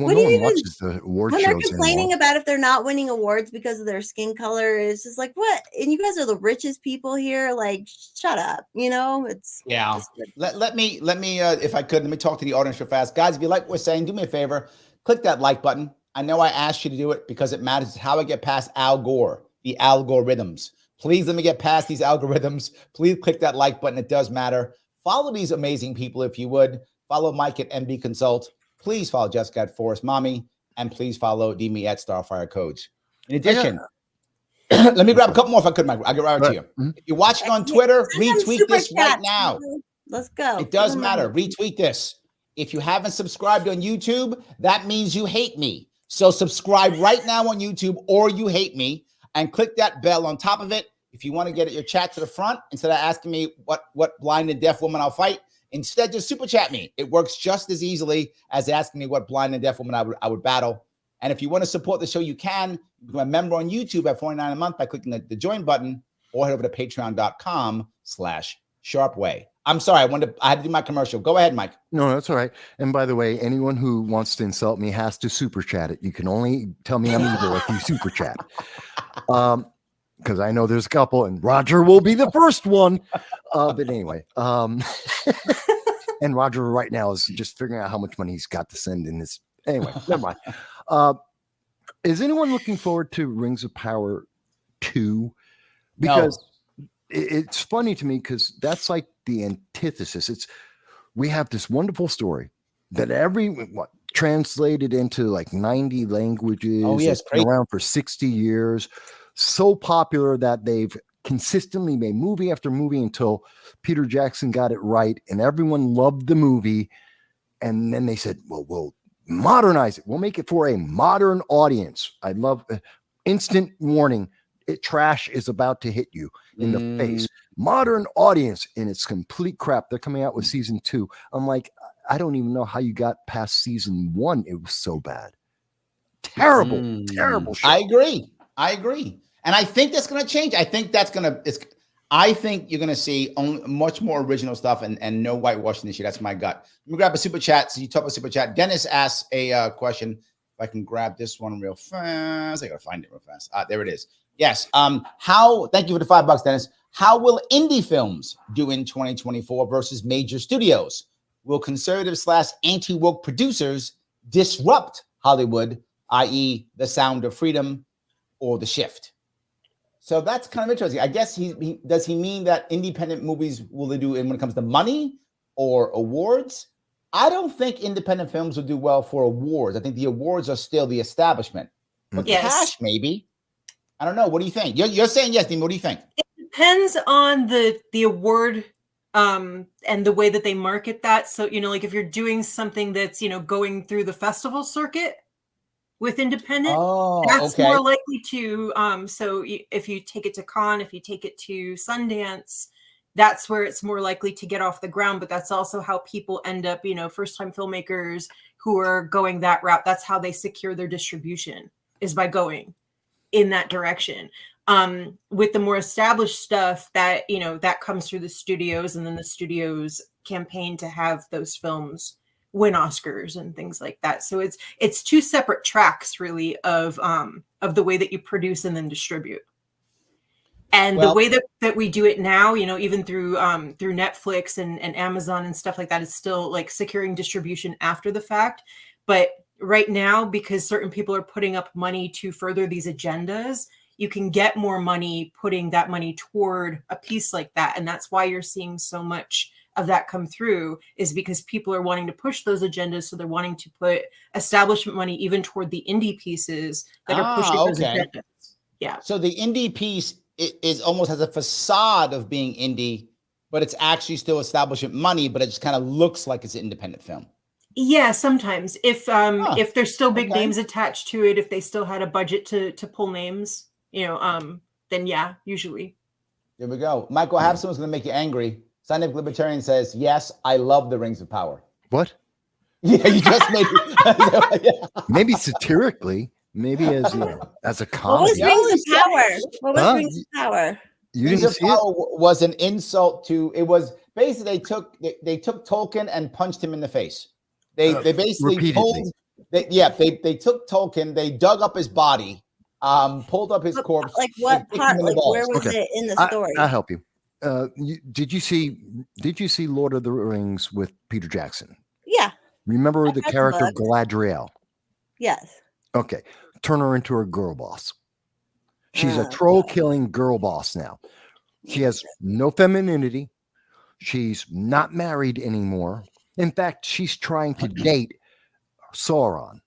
What no do one you even- watches the award when shows they're complaining anymore. about if they're not winning awards because of their skin color, it's just like, what? And you guys are the richest people here. Like, shut up. You know, it's Yeah. just good. Let me if I could, let me talk to the audience real fast. Guys, if you like what we're saying, do me a favor, click that like button. I know I asked you to do it because it matters. It's how I get past Al Gore, the algorithms. Please let me get past these algorithms. Please click that like button. It does matter. Follow these amazing people if you would. Follow Mike at MB Consult. Please follow Jessica at Forest Mommy. And please follow Demi at Starfire Codes. In addition, let me grab a couple more if I could, Mike. I'll get right to you. Mhm. If you're watching on Twitter, Send them retweet super this right chats, now. people. Let's go. It does Give them matter. money. Retweet this. If you haven't subscribed on YouTube, that means you hate me. So subscribe right now on YouTube, or you hate me, and click that bell on top of it. If you want to get your chat to the front, instead of asking me what blind and deaf woman I'll fight, instead just super chat me. It works just as easily as asking me what blind and deaf woman I would battle. And if you want to support the show, you can become a member on YouTube at $49 a month by clicking the join button, or head over to patreon.com/sharpway. I'm sorry, I had to do my commercial. Go ahead, Mike. No, that's all right. And by the way, anyone who wants to insult me has to super chat it. You can only tell me I'm evil if you super chat. Because I know there's a couple, and Roger will be the first one. But anyway, and Roger right now is just figuring out how much money he's got to send in this. Anyway, never mind. Is anyone looking forward to Rings of Power 2? Because it's funny to me because that's like the antithesis. We have this wonderful story that translated into like 90 languages. Oh, yes, it's been around for 60 years. So popular that they've consistently made movie after movie until Peter Jackson got it right and everyone loved the movie. And then they said, well, we'll modernize it. We'll make it for a modern audience. I love instant warning. Trash is about to hit you in the face. Modern audience, and it's complete crap. They're coming out with season 2. I'm like, I don't even know how you got past season 1. It was so bad. Terrible, terrible show. I agree. And I think that's going to change. I think you're going to see much more original stuff and no whitewashing this year. That's my gut. Let me grab a super chat. So you talk about super chat. Dennis asks a question. If I can grab this one real fast. I got to find it real fast. There it is. Yes. Thank you for the $5, Dennis. How will indie films do in 2024 versus major studios? will conservative/anti-woke producers disrupt Hollywood, i.e. The Sound of Freedom or The Shift? So that's kind of interesting. I guess does he mean that independent movies will they do when it comes to money or awards? I don't think independent films will do well for awards. I think the awards are still the establishment. But cash, maybe. I don't know. What do you think? You're saying yes, Dean. What do you think? It depends on the award and the way that they market that. So, like if you're doing something that's, going through the festival circuit with independent, that's more likely to, so if you take it to Cannes, if you take it to Sundance, that's where it's more likely to get off the ground. But that's also how people end up, first-time filmmakers who are going that route. That's how they secure their distribution, is by going in that direction. With the more established stuff that, that comes through the studios, and then the studios campaign to have those films win Oscars and things like that. So it's two separate tracks really of the way that you produce and then distribute. And the way that we do it now, even through Netflix and Amazon and stuff like that, is still like securing distribution after the fact. But right now, because certain people are putting up money to further these agendas, you can get more money putting that money toward a piece like that. And that's why you're seeing so much of that come through, is because people are wanting to push those agendas. So they're wanting to put establishment money even toward the indie pieces that are pushing those agendas. Yeah. So the indie piece is almost has a facade of being indie, but it's actually still establishment money, but it just kind of looks like it's an independent film. Yeah, sometimes if there's still big names attached to it, if they still had a budget to pull names, then yeah, usually. There we go. Michael, I have someone's going to make you angry. Scientific Libertarian says, yes, I love the Rings of Power. What? Yeah, you just made it. Maybe satirically, maybe as a comedy. What was Rings of Power? What was Rings of Power? Rings of Power was an insult to, it was basically they took Tolkien and punched him in the face. They basically they took Tolkien, they dug up his body, pulled up his corpse. Like what part? Like where was it in the story? I'll help you. Did you see Lord of the Rings with Peter Jackson? Yeah. Remember the character Galadriel? Yes. Okay. Turn her into a girl boss. She's a troll-killing girl boss now. She has no femininity. She's not married anymore. In fact, she's trying to date Sauron.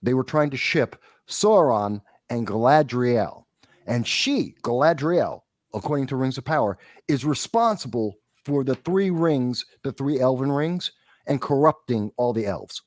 They were trying to ship Sauron and Galadriel. And Galadriel, according to Rings of Power, is responsible for the 3 rings, the 3 elven rings, and corrupting all the elves.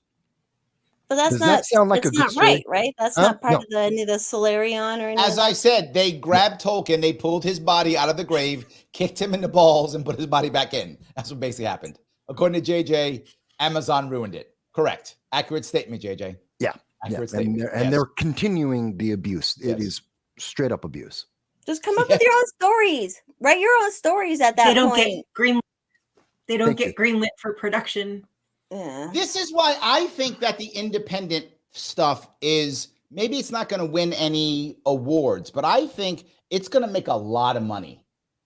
But that's that sound like a good story? right? That's not part of any of the Solarion or anything. As I said, they grabbed Tolkien, they pulled his body out of the grave, kicked him in the balls, and put his body back in. That's what basically happened. According to JJ, Amazon ruined it. Correct. Accurate statement, JJ. Yeah. Accurate statement. And they're continuing the abuse. It is straight up abuse. Just come up with your own stories. Write your own stories at that point. They don't get greenlit for production. Yeah. This is why I think that the independent stuff is, maybe it's not going to win any awards, but I think it's going to make a lot of money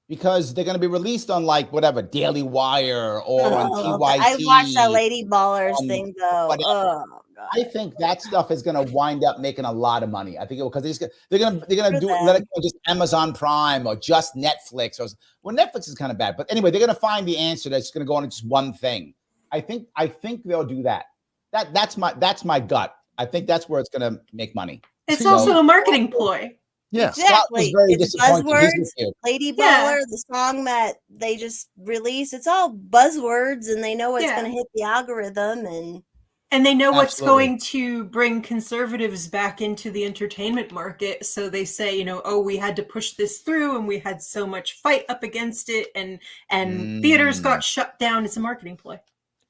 because they're going to be released on like whatever, Daily Wire or on TYT. I watched that Lady Ballers thing though. Oh, God. I think that stuff is going to wind up making a lot of money. I think because they're going to let it go just Amazon Prime or just Netflix. Well, Netflix is kind of bad, but anyway, they're going to find the answer that's going to go on just one thing. I think they'll do that. That's my gut. I think that's where it's going to make money. It's also a marketing ploy. Yeah, exactly. It's buzzwords. Lady Baller, the song that they just released. It's all buzzwords, and they know it's going to hit the algorithm, and they know what's going to bring conservatives back into the entertainment market. So they say, we had to push this through, and we had so much fight up against it, and theaters got shut down. It's a marketing ploy.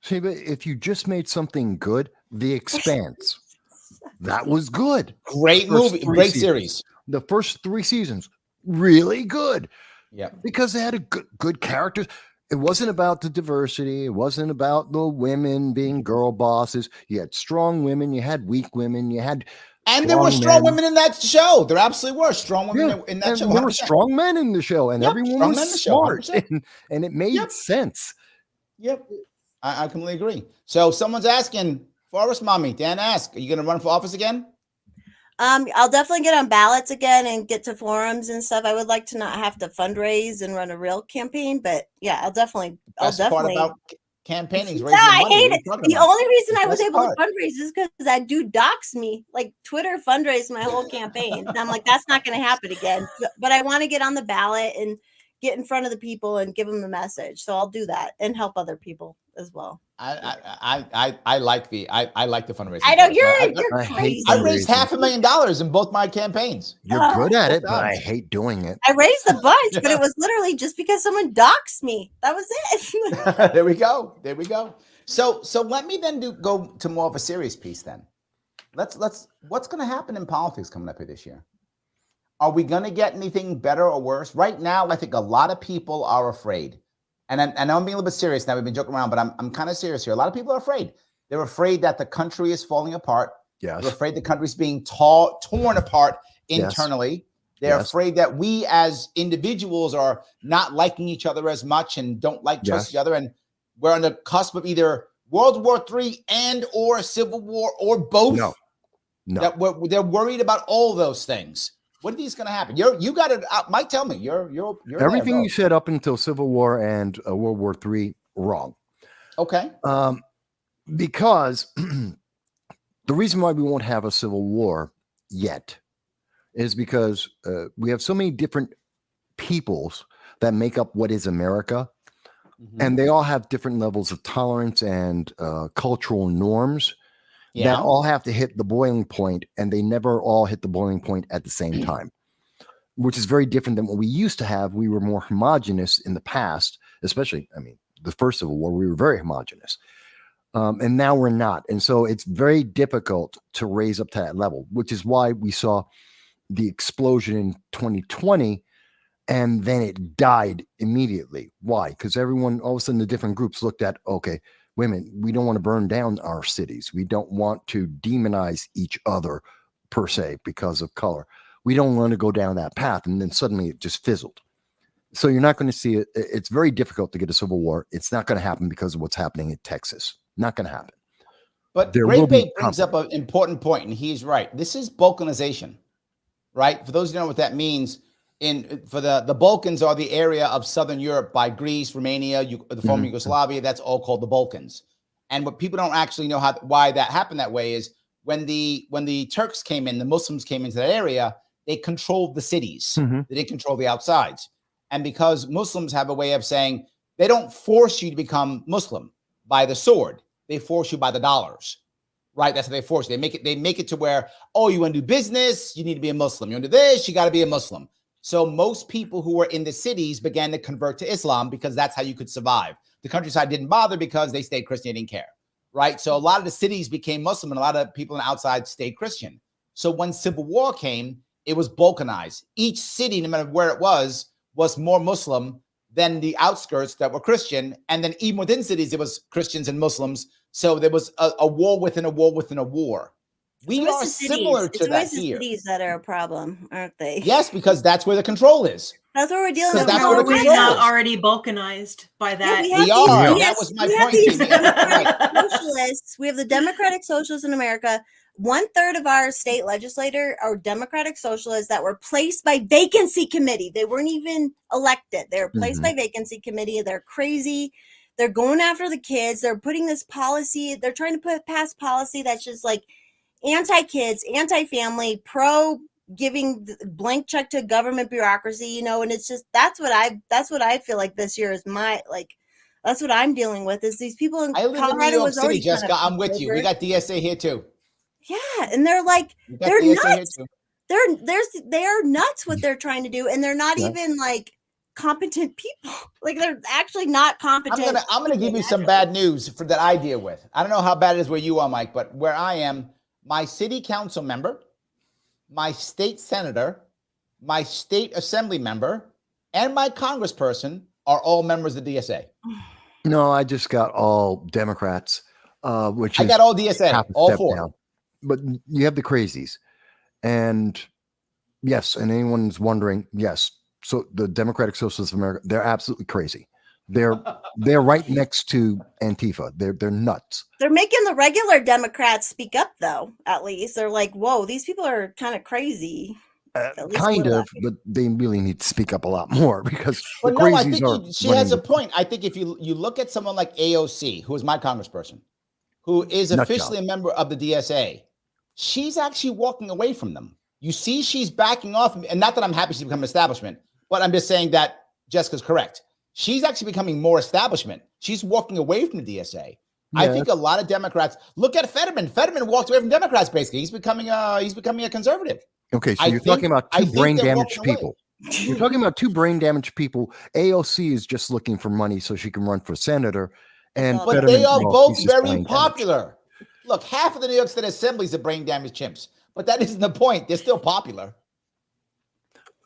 See, but if you just made something good, The Expanse, that was good. Great movie, great series. The first 3 seasons, really good. Yeah, because they had good characters. It wasn't about the diversity. It wasn't about the women being girl bosses. You had strong women. You had weak women. You had there were strong women in that show. There absolutely were strong women in that show. 100%. There were strong men in the show, and everyone was smart, and it made sense. Yep. I completely agree. So someone's asking, Forest Mommy, Dan ask, are you going to run for office again? I'll definitely get on ballots again and get to forums and stuff. I would like to not have to fundraise and run a real campaign, but yeah, I'll definitely. Part about campaigning is No, raising I money. hate it. The only reason I was able to part. fundraise is because that dude doxed me. Like Twitter fundraised my whole campaign. And I'm like, that's not going to happen again. But I want to get on the ballot and get in front of the people and give them the message. So I'll do that and help other people as well. I like the fundraising. I know you're crazy. I raised $500,000 in both my campaigns. You're good at it, but I hate doing it. I raised a bunch, but it was literally just because someone doxed me. That was it. There we go. So let me then go to more of a serious piece then. Let's what's going to happen in politics coming up here this year? Are we going to get anything better or worse? Right now, I think a lot of people are afraid. And I'm being a little bit serious now. We've been joking around, but I'm kind of serious here. A lot of people are afraid. They're afraid that the country is falling apart. Yes. They're afraid the country's being torn apart internally. Yes. They're afraid that we as individuals are not liking each other as much and don't trust each other. And we're on the cusp of either World War III and or a civil war or both. No. They're worried about all those things. What do you think is going to happen? You got it. Mike, tell me. You're everything you said up until Civil War and World War III wrong. Okay. Because the reason why we won't have a civil war yet is because we have so many different peoples that make up what is America, and they all have different levels of tolerance and cultural norms. That all have to hit the boiling point, and they never all hit the boiling point at the same time, which is very different than what we used to have. We were more homogenous in the past, especially, the first Civil War, we were very homogenous. And now we're not. And so it's very difficult to raise up to that level, which is why we saw the explosion in 2020, and then it died immediately. Why? Because everyone, all of a sudden, the different groups looked at, okay, wait a minute, we don't want to burn down our cities. We don't want to demonize each other per se because of color. We don't want to go down that path. And then suddenly it just fizzled. So you're not going to see it. It's very difficult to get a civil war. It's not going to happen because of what's happening in Texas. Not going to happen. But Great Bait brings up an important point, and he's right. This is Balkanization, right? For those who don't know what that means, for the Balkans are the area of Southern Europe by Greece, Romania, the former Yugoslavia. That's all called the Balkans. And what people don't actually know why that happened that way is when the Turks came in, the Muslims came into that area, they controlled the cities. They didn't control the outsides. And because Muslims have a way of saying they don't force you to become Muslim by the sword, they force you by the dollars. Right, that's how they force you. They make it to where, oh, you want to do business, you need to be a Muslim. You want to do this, you got to be a Muslim. So most people who were in the cities began to convert to Islam because that's how you could survive. The countryside didn't bother because they stayed Christian, they didn't care, right? So a lot of the cities became Muslim and a lot of people on the outside stayed Christian. So when Civil War came, it was Balkanized. Each city, no matter where it was more Muslim than the outskirts that were Christian. And then even within cities, it was Christians and Muslims. So there was a war within a war within a war. We are similar to that here. It's cities that are a problem, aren't they? Yes, because that's where the control is. That's what we're dealing with. That's where the we're control not is. already balkanized by that. Yeah, we are. That was my point. Socialists. We have the Democratic Socialists in America. 1/3 of our state legislature are Democratic Socialists that were placed by vacancy committee. They weren't even elected. They were placed by vacancy committee. They're crazy. They're going after the kids. They're putting this policy. They're trying to pass policy that's just like anti-kids, anti-family, pro giving blank check to government bureaucracy, and it's just that's what I feel like this year is that's what I'm dealing with is these people in Colorado. I live in New York City, Jessica. I'm with you. We got DSA here too. Yeah, and they're like they're nuts. They are nuts what they're trying to do, and they're not even like competent people. Like they're actually not competent. I'm gonna give you some bad news that I deal with. I don't know how bad it is where you are, Mike, but where I am, my city council member, my state senator, my state assembly member, and my congressperson are all members of the DSA. No, I just got all Democrats, which I got all DSA, all four. Down. But you have the crazies. And yes, and anyone's wondering, yes, so the Democratic Socialists of America, they're absolutely crazy. They're right next to Antifa. They're nuts. They're making the regular Democrats speak up, though. At least they're like, "Whoa, these people are kind of crazy." Kind of, but they really need to speak up a lot more because Well, the no, I crazies think are she has a running point. I think if you look at someone like AOC, who is my congressperson, who is Nut officially a member of the DSA, she's actually walking away from them. You see, she's backing off, and not that I'm happy she's become establishment, but I'm just saying that Jessica's correct. She's actually becoming more establishment. She's walking away from the DSA. I think a lot of Democrats look at Fetterman. Fetterman walked away from Democrats. Basically, he's becoming a conservative. Okay, so you're talking about two brain damaged people. You're talking about two brain damaged people. AOC is just looking for money so she can run for senator, and but Fetterman, they are both very brain popular. damaged. Look, half of the New York State Assembly is a brain damaged chimps, but that isn't the point. They're still popular.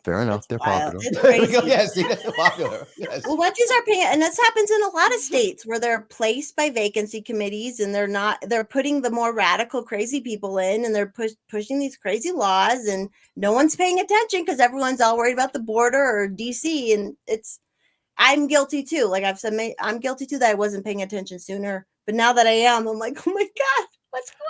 Fair enough, they're popular. It's crazy. Yes, they're popular. Yes. Well, once you start paying, and this happens in a lot of states where they're placed by vacancy committees, and they're putting the more radical, crazy people in, and they're pushing these crazy laws, and no one's paying attention because everyone's all worried about the border or DC, and I'm guilty too. Like I've said, I'm guilty too that I wasn't paying attention sooner, but now that I am, I'm like, oh my God.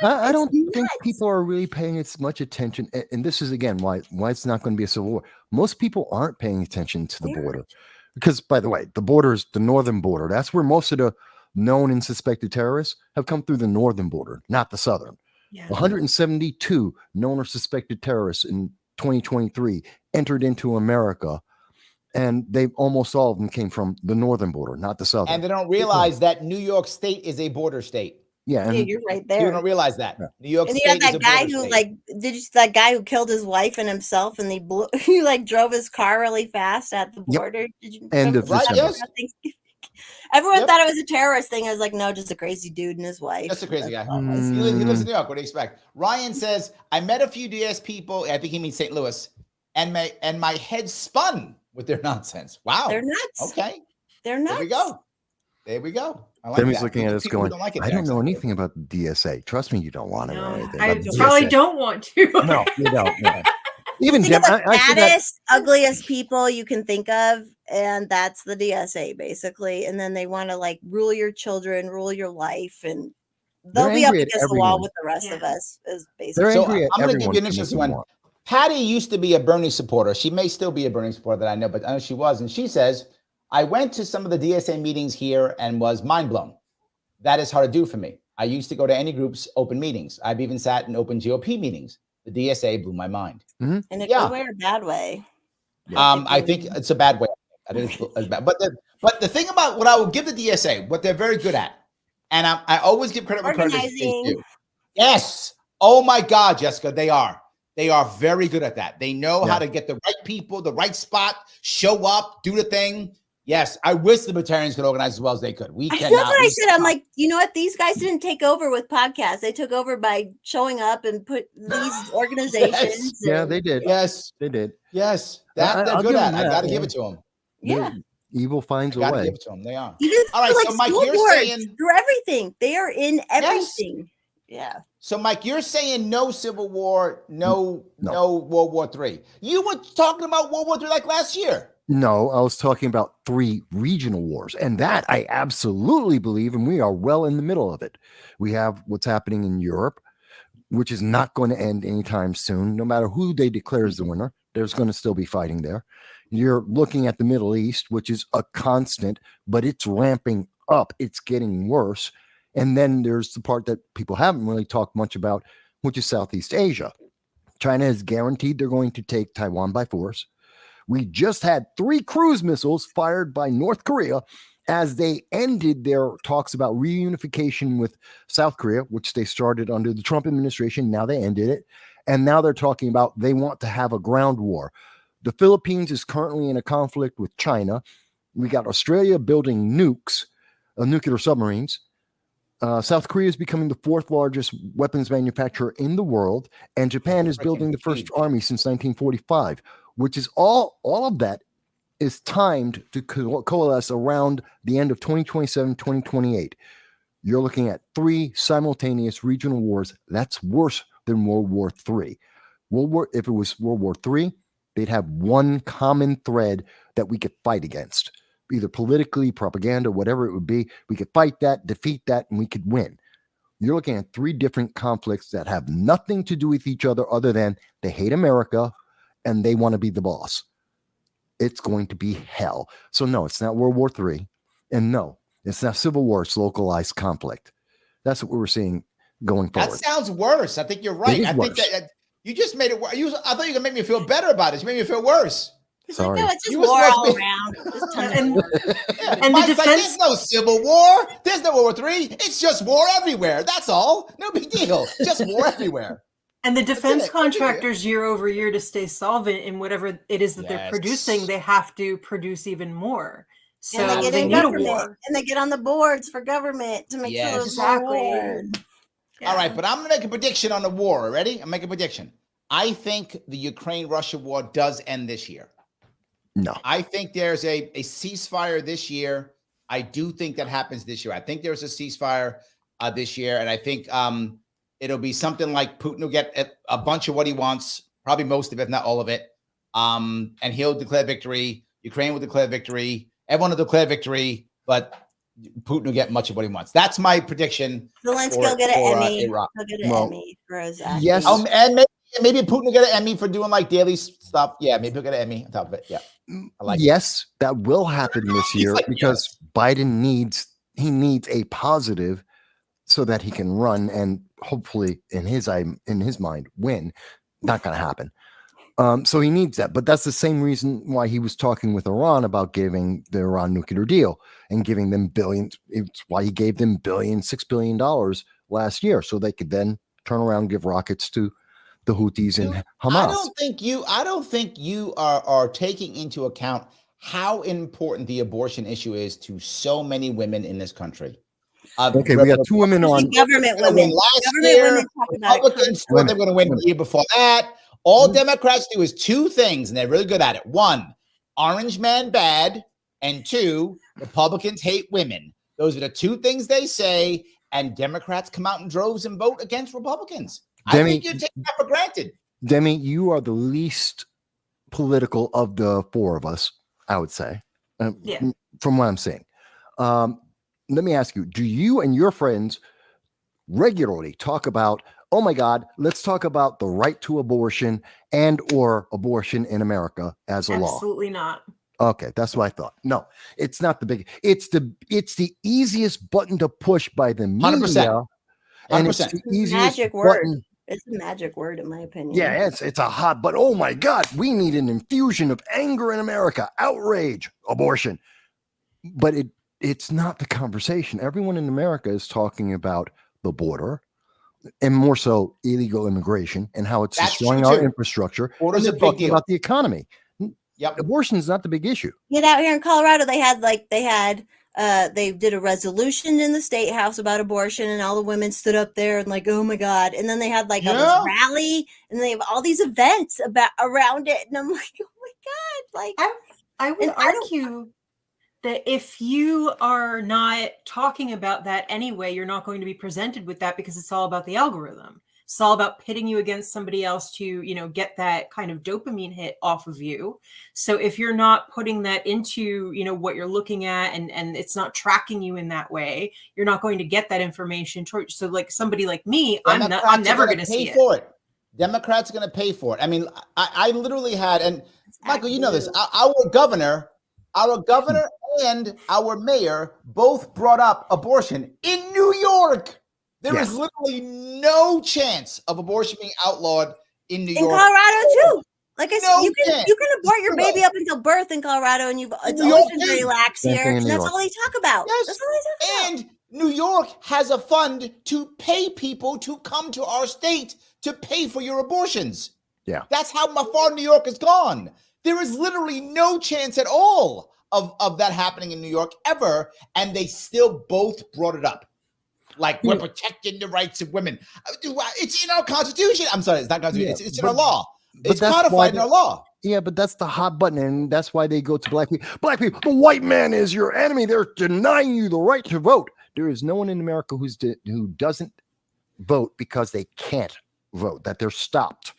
I don't think people are really paying as much attention, and this is again why it's not going to be a civil war. Most people aren't paying attention to the border, because, by the way, the border is the northern border. That's where most of the known and suspected terrorists have come through the northern border, not the southern. Yeah. 172 known or suspected terrorists in 2023 entered into America, and they almost all of them came from the northern border, not the southern. And they don't realize that New York State is a border state. Yeah, you're right there. You don't realize that. Yeah. New York and State you have that guy who, like, did you see that guy who killed his wife and himself, and he like drove his car really fast at the border? Yep. Did you yes. Everyone thought it was a terrorist thing. I was like, no, just a crazy dude and his wife. Just a crazy guy. He lives in New York. What do you expect? Ryan says, I met a few DS people. I think he means St. Louis, and my head spun with their nonsense. Wow. They're nuts. Okay. They're nuts. There we go. I like Demi's that. looking at us going, I don't know anything about the DSA. Trust me, you don't want to know anything. I probably don't want to. No, you don't. No. Even think of the fattest, ugliest people you can think of, and that's the DSA basically. And then they want to like rule your children, rule your life, and they'll be up against the wall with the rest of us. Is basically. So I'm going to give you an interesting one. Patty used to be a Bernie supporter. She may still be a Bernie supporter that I know, but I know she was. And she says, I went to some of the DSA meetings here and was mind blown. That is hard to do for me. I used to go to any group's open meetings. I've even sat in open GOP meetings. The DSA blew my mind. In a good way or bad way? I think it's a bad way. I think it's bad. But the thing about what I will give the DSA, what they're very good at, and I always give credit where credit is due. Yes. Oh my God, Jessica, they are. They are very good at that. They know how to get the right people, the right spot, show up, do the thing. Yes, I wish the Libertarians could organize as well as they could. That's what I said. I'm like, you know what? These guys didn't take over with podcasts. They took over by showing up and put these organizations. Yeah, they did. Yes, they did. Yes, they're good at. I got to give it to them. Yeah. Evil finds a way. Give it to them. They are. Even all right, so Mike, you're saying through everything. They are in everything. Yes. Yeah. So, Mike, you're saying no Civil War, no World War III. You were talking about World War III like last year. No, I was talking about 3 regional wars, and that I absolutely believe, and we are well in the middle of it. We have what's happening in Europe, which is not going to end anytime soon. No matter who they declare as the winner, there's going to still be fighting there. You're looking at the Middle East, which is a constant, but it's ramping up. It's getting worse. And then there's the part that people haven't really talked much about, which is Southeast Asia. China has guaranteed they're going to take Taiwan by force. We just had 3 cruise missiles fired by North Korea as they ended their talks about reunification with South Korea, which they started under the Trump administration. Now they ended it. And now they're talking about they want to have a ground war. The Philippines is currently in a conflict with China. We got Australia building nukes, nuclear submarines. South Korea is becoming the 4th largest weapons manufacturer in the world. And Japan is building the first army since 1945. Which is all of that is timed to coalesce around the end of 2027, 2028. You're looking at 3 simultaneous regional wars. That's worse than World War III. If it was World War III, they'd have one common thread that we could fight against. either politically, propaganda, whatever it would be. We could fight that, defeat that, and we could win. You're looking at 3 different conflicts that have nothing to do with each other than they hate America and they want to be the boss. It's going to be hell. So no, it's not World War III. And no, it's not civil war. It's localized conflict. That's what we're seeing going forward. That sounds worse. I think you're right. I think that you just made it worse. I thought you were going to make me feel better about it. You made me feel worse. Sorry. Like, no, it's just war all around. And the defense, like, there's no civil war. There's no World War III. It's just war everywhere. That's all. No big deal. Just war everywhere. And the defense contractors year over year to stay solvent in whatever it is that they're producing, they have to produce even more. So and they get in government and they get on the boards for government to make sure there's war. Yeah. All right, but I'm going to make a prediction on the war. Ready? I'm making a prediction. I think the Ukraine-Russia war does end this year. No. I think there's a ceasefire this year. I do think that happens this year. I think there's a ceasefire this year, and I think it'll be something like Putin will get a bunch of what he wants, probably most of it, if not all of it, and he'll declare victory. Ukraine will declare victory. Everyone will declare victory, but Putin will get much of what he wants. That's my prediction. Zelensky will get an Emmy. He'll get an Emmy for his acting. Yes. And maybe Putin will get an Emmy for doing like daily stuff. Yeah, maybe he'll get an Emmy on top of it. Yeah. I like yes, that will happen this year because Biden needs a positive so that he can run and hopefully in his mind win. Not going to happen. So he needs that, but that's the same reason why he was talking with Iran about giving the Iran nuclear deal and giving them billions. It's why he gave them $6 billion last year, so they could then turn around and give rockets to the Houthis and Hamas. I don't think you are taking into account how important the abortion issue is to so many women in this country. Okay, we got 2 women on government women. Last year, Republicans thought they were going to win the year before that. All Democrats do is 2 things, and they're really good at it. 1, orange man bad, and 2, Republicans hate women. Those are the 2 things they say, and Democrats come out in droves and vote against Republicans. I think you're taking that for granted. Demi, you are the least political of the 4 of us, I would say, from what I'm seeing. Let me ask you, do you and your friends regularly talk about, oh my God, let's talk about the right to abortion and or abortion in America as a law? Absolutely not. Okay, that's what I thought. No, it's not the big. It's the easiest button to push by the media. 100%. And it's the easiest magic word. button. It's a magic word, in my opinion. Yeah, it's a hot, but oh my God, we need an infusion of anger in America, outrage, abortion. But it's not the conversation. Everyone in America is talking about the border, and more so illegal immigration and how it's destroying our infrastructure. Border's and a big talking deal. about the economy. Yep. Abortion is not the big issue. Yet out here in Colorado, they did a resolution in the state house about abortion, and all the women stood up there and like, oh my God. And then they had like a rally, and they have all these events around it. And I'm like, oh my God. Like I would argue that if you are not talking about that anyway, you're not going to be presented with that because it's all about the algorithm. It's all about pitting you against somebody else to, get that kind of dopamine hit off of you. So if you're not putting that into, what you're looking at and it's not tracking you in that way, you're not going to get that information. So like somebody like me, I'm never going to see it. Democrats are going to pay for it. I mean, I literally had, and Michael, you know this, our governor and our mayor both brought up abortion in New York. There is literally no chance of abortion being outlawed in New York. In Colorado too. Like I said, you can abort your baby up until birth in Colorado, and it's always been very lax here. And that's all they talk about. Yes. That's all they talk about. And New York has a fund to pay people to come to our state to pay for your abortions. Yeah. That's how far New York has gone. There is literally no chance at all of that happening in New York ever. And they still both brought it up. Like, we're protecting the rights of women. It's in our Constitution. I'm sorry, it's not Constitution. It's in our law. It's codified in our law. Yeah, but that's the hot button, and that's why they go to black people. Black people, the white man is your enemy. They're denying you the right to vote. There is no one in America who doesn't vote because they can't vote, that they're stopped.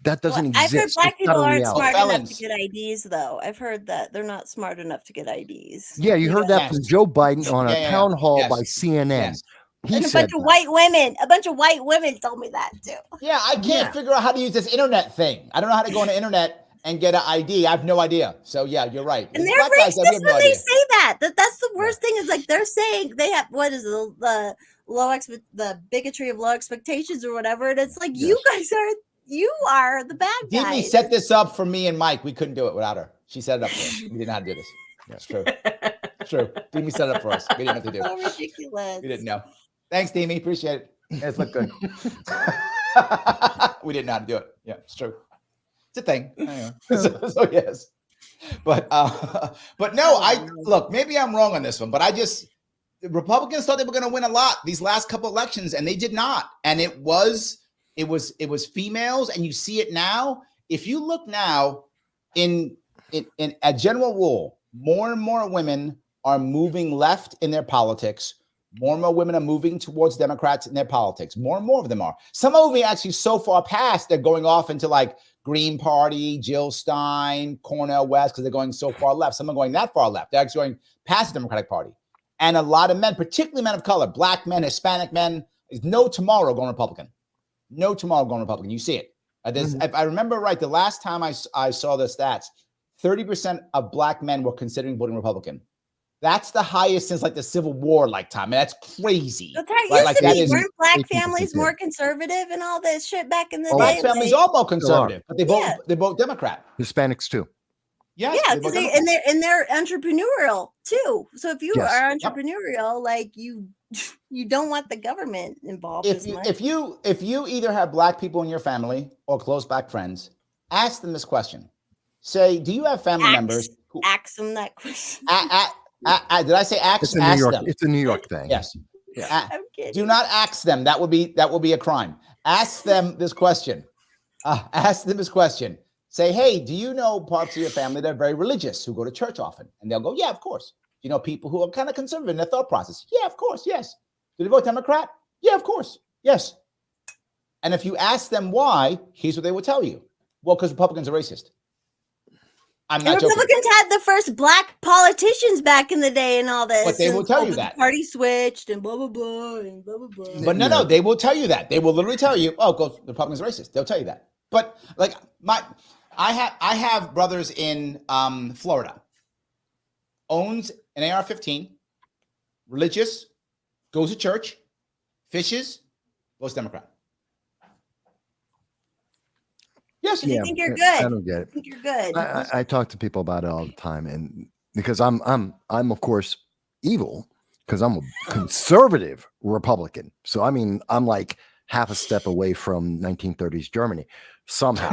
That doesn't I've heard exist. black It's not people a aren't reality. smart enough to Felons. get IDs, though. I've heard that they're not smart enough to get IDs. Yeah, you heard that Yes. from Joe Biden on a Yeah, yeah, town hall yes. by CNN. Yes. He And a said bunch of that. white women. A bunch of white women told me that too. Yeah, I can't Yeah. figure out how to use this internet thing. I don't know how to go on the internet and get an ID. I have no idea. So yeah, you're right. And they're Black guys, we racist have when no they idea. say that. That's the worst thing is like they're saying they have what is it, the bigotry of low expectations or whatever. And it's like you are the bad Demi guys. set this up for me and Mike. We couldn't do it without her. She set it up for us. We didn't know how to do this. That's true. It's true. Demi set it up for us. We didn't have to do So it. ridiculous. We didn't know. Thanks, Demi. Appreciate it. It's looked good. We didn't know how to do it. Yeah, it's true. It's a thing. Anyway. So yes. But no, look, maybe I'm wrong on this one, but the Republicans thought they were going to win a lot these last couple elections, and they did not. And it was females, and you see it now. If you look now in a general rule, more and more women are moving left in their politics. More and more women are moving towards Democrats in their politics. More and more of them are. Some are moving actually so far past, they're going off into like Green Party, Jill Stein, Cornel West, because they're going so far left. Some are going that far left. They're actually going past the Democratic Party. And a lot of men, particularly men of color, black men, Hispanic men, is no tomorrow going Republican. No tomorrow going Republican. You see it. If I remember right, the last time I saw the stats, 30% of black men were considering voting Republican. That's the highest since like the Civil War like time. And that's crazy. That's how it used to be. Weren't black 18%. families more conservative and all this shit back in the day? Black families like, all vote conservative, but they vote Democrat. Hispanics too. Yes, yeah, because they're entrepreneurial too. So if you Yes. are entrepreneurial, like you don't want the government involved as much. If you either have black people in your family or close black friends, ask them this question. Say, do you have family members who ask them that question? did I say ask? It's a ask New York. them. It's a New York thing. Yes. I'm kidding. Do not ask them. That would be a crime. Ask them this question. Ask them this question. Say, hey, do you know parts of your family that are very religious who go to church often? And they'll go, yeah, of course. You know, people who are kind of conservative in their thought process. Yeah, of course. Yes. Do they vote Democrat? Yeah, of course. Yes. And if you ask them why, here's what they will tell you. Well, because Republicans are racist. I'm not joking. Republicans had the first black politicians back in the day and all this. But they will tell you the that. Party switched and blah, blah, blah, and blah, blah, blah. But no, they will tell you that. They will literally tell you, oh, the Republicans are racist. They'll tell you that. But like I have brothers in Florida. Owns an AR-15, religious, goes to church, fishes, votes Democrat. Yes, You think you're good. I don't get it. I think you're good. I talk to people about it all the time, and because I'm of course evil because I'm a conservative Republican. So I mean, I'm like half a step away from 1930s Germany somehow.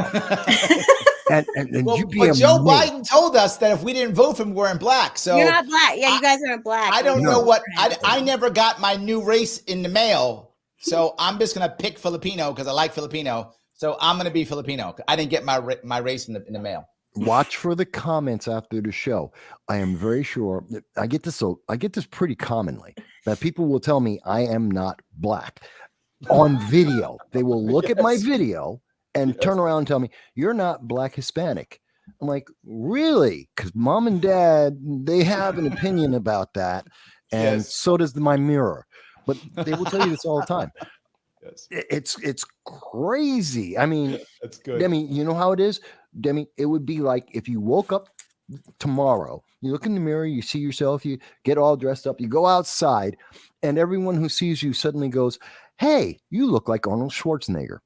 and well, you'd be but Joe amazed. Biden told us that if we didn't vote for him, we weren't black. So You're not black. Yeah, you guys aren't black. I don't No. know what I never got my new race in the mail. So I'm just gonna pick Filipino because I like Filipino. So I'm going to be Filipino. I didn't get my race in the mail. Watch for the comments after the show. I am very sure that I get this pretty commonly that people will tell me I am not black on video. They will look at my video and turn around and tell me you're not black Hispanic. I'm like, really? Because mom and dad, they have an opinion about that. And so does my mirror. But they will tell you this all the time. Yes. It's crazy. I mean, That's good. Demi, you know how it is? Demi, it would be like if you woke up tomorrow, you look in the mirror, you see yourself, you get all dressed up, you go outside, and everyone who sees you suddenly goes, hey, you look like Arnold Schwarzenegger.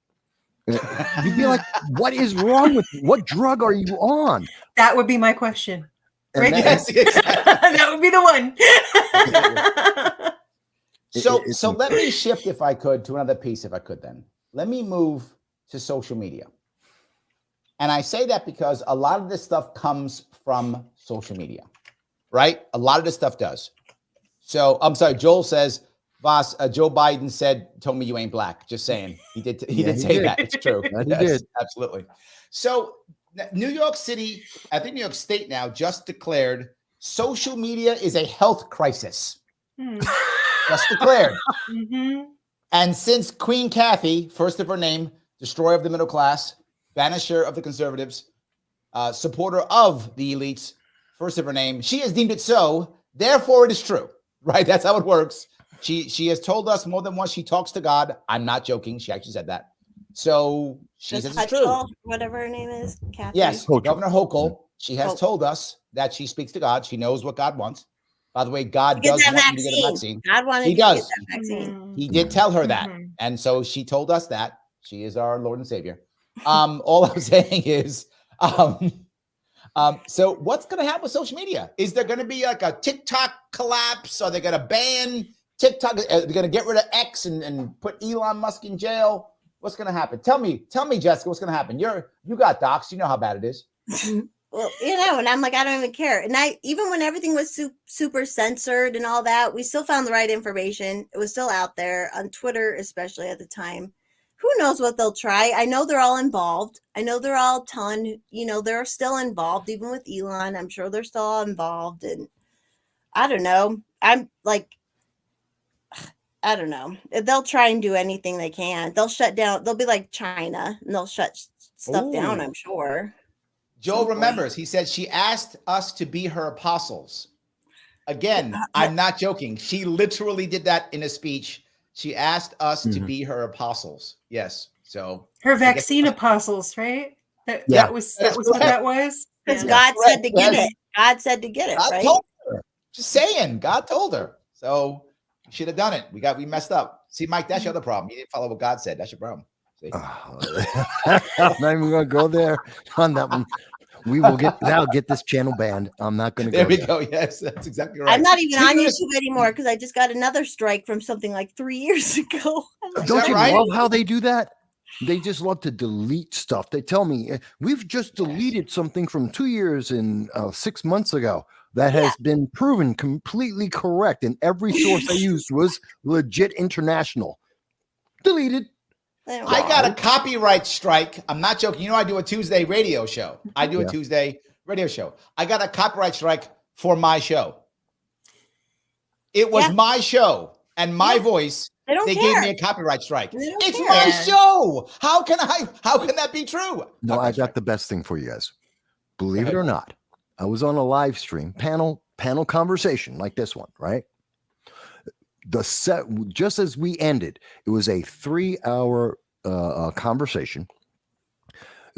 You'd be like, what is wrong with you? What drug are you on? That would be my question. And Right? that- Yes, exactly. That would be the one. So let me shift, if I could, to another piece, if I could then. Let me move to social media. And I say that because a lot of this stuff comes from social media, right? A lot of this stuff does. So I'm sorry, Joel says, Vass, Joe Biden told me you ain't black. Just saying. He did say that. It's true. That he Yes, did. absolutely. So New York City, I think New York State now just declared social media is a health crisis. Just declared. Mhm. And since Queen Kathy, first of her name, destroyer of the middle class, banisher of the conservatives, supporter of the elites, first of her name. She has deemed it so, therefore it is true, right? That's how it works. She has told us more than once she talks to God. I'm not joking. She actually said that. So she says it's true. Whatever her name is, Kathy. Yes, Hochul. Governor Hochul. She has told us that she speaks to God. She knows what God wants. By the way, God does want you to get a vaccine. God wanted He you to does. get that vaccine. He did tell her that. And so she told us that. She is our Lord and Savior. All I'm saying is, so what's going to happen with social media? Is there going to be like a TikTok collapse? Are they going to ban TikTok? Are they going to get rid of X and put Elon Musk in jail? What's going to happen? Tell me, Jessica, what's going to happen? You got docs. You know how bad it is. Well, and I'm like, I don't even care. And even when everything was super censored and all that, we still found the right information. It was still out there on Twitter, especially at the time. Who knows what they'll try? I know they're all involved. I know they're all telling, they're still involved, even with Elon. I'm sure they're still all involved. And I don't know. I'm like, I don't know. They'll try and do anything they can. They'll shut down. They'll be like China and they'll shut stuff down, I'm sure. Joe remembers. He said she asked us to be her apostles. Again, I'm not joking. She literally did that in a speech. She asked us to be her apostles. Yes. So her vaccine apostles, right? That was what that was. Because God said to get it. God said to get it, God right? told her. Just saying. God told her. So you should have done it. We messed up. See, Mike, that's your other problem. You didn't follow what God said. That's your problem. See? I'm not even going to go there on that one. We will get this channel banned. I'm not going to go there. We go. Yes, that's exactly right. I'm not even on YouTube anymore because I just got another strike from something like 3 years ago. Don't you love how they do that? They just love to delete stuff. They tell me we've just deleted something from 2 years and 6 months ago that has been proven completely correct, and every source I used was legit international. Deleted. I got a copyright strike. I'm not joking. I do a Tuesday radio show. I got a copyright strike for my show. It was my show and my voice. They gave me a copyright strike. It's my show. How can that be true? No, I got the best thing for you guys. Believe it or not, I was on a live stream panel conversation like this one, right? Just as we ended, it was a 3-hour conversation.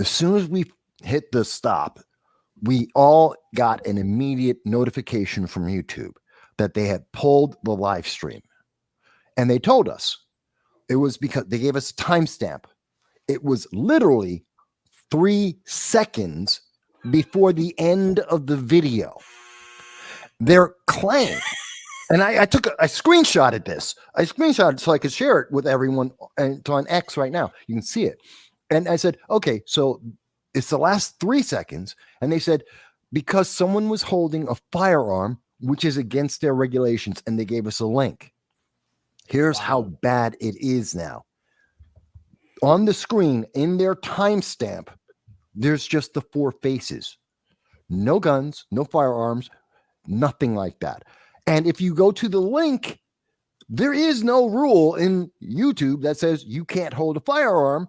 As soon as we hit the stop, we all got an immediate notification from YouTube that they had pulled the live stream. And they told us it was because they gave us a timestamp. It was literally 3 seconds before the end of the video. Their claim. And I screenshotted this. I screenshotted so I could share it with everyone. And it's on X right now. You can see it. And I said, okay, so it's the last 3 seconds. And they said, because someone was holding a firearm, which is against their regulations, and they gave us a link. Here's how bad it is now. On the screen, in their timestamp, there's just the 4 faces. No guns, no firearms, nothing like that. And if you go to the link, there is no rule in YouTube that says you can't hold a firearm,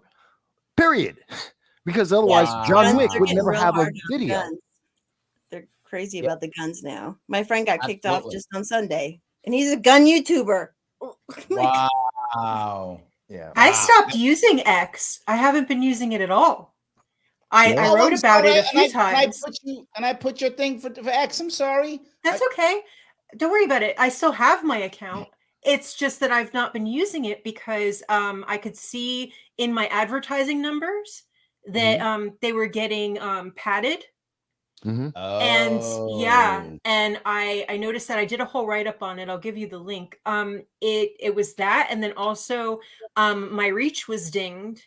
period. Because otherwise, John Wick would never have a video. Guns. They're crazy about the guns now. My friend got kicked off just on Sunday, and he's a gun YouTuber. Wow. Yeah. I stopped using X. I haven't been using it at all. I wrote about it a few times. And I put your thing for X. I'm sorry. That's okay. Don't worry about it. I still have my account. It's just that I've not been using it because I could see in my advertising numbers that they were getting padded. Mm-hmm. And I noticed that I did a whole write-up on it. I'll give you the link. It was that, and then also my reach was dinged,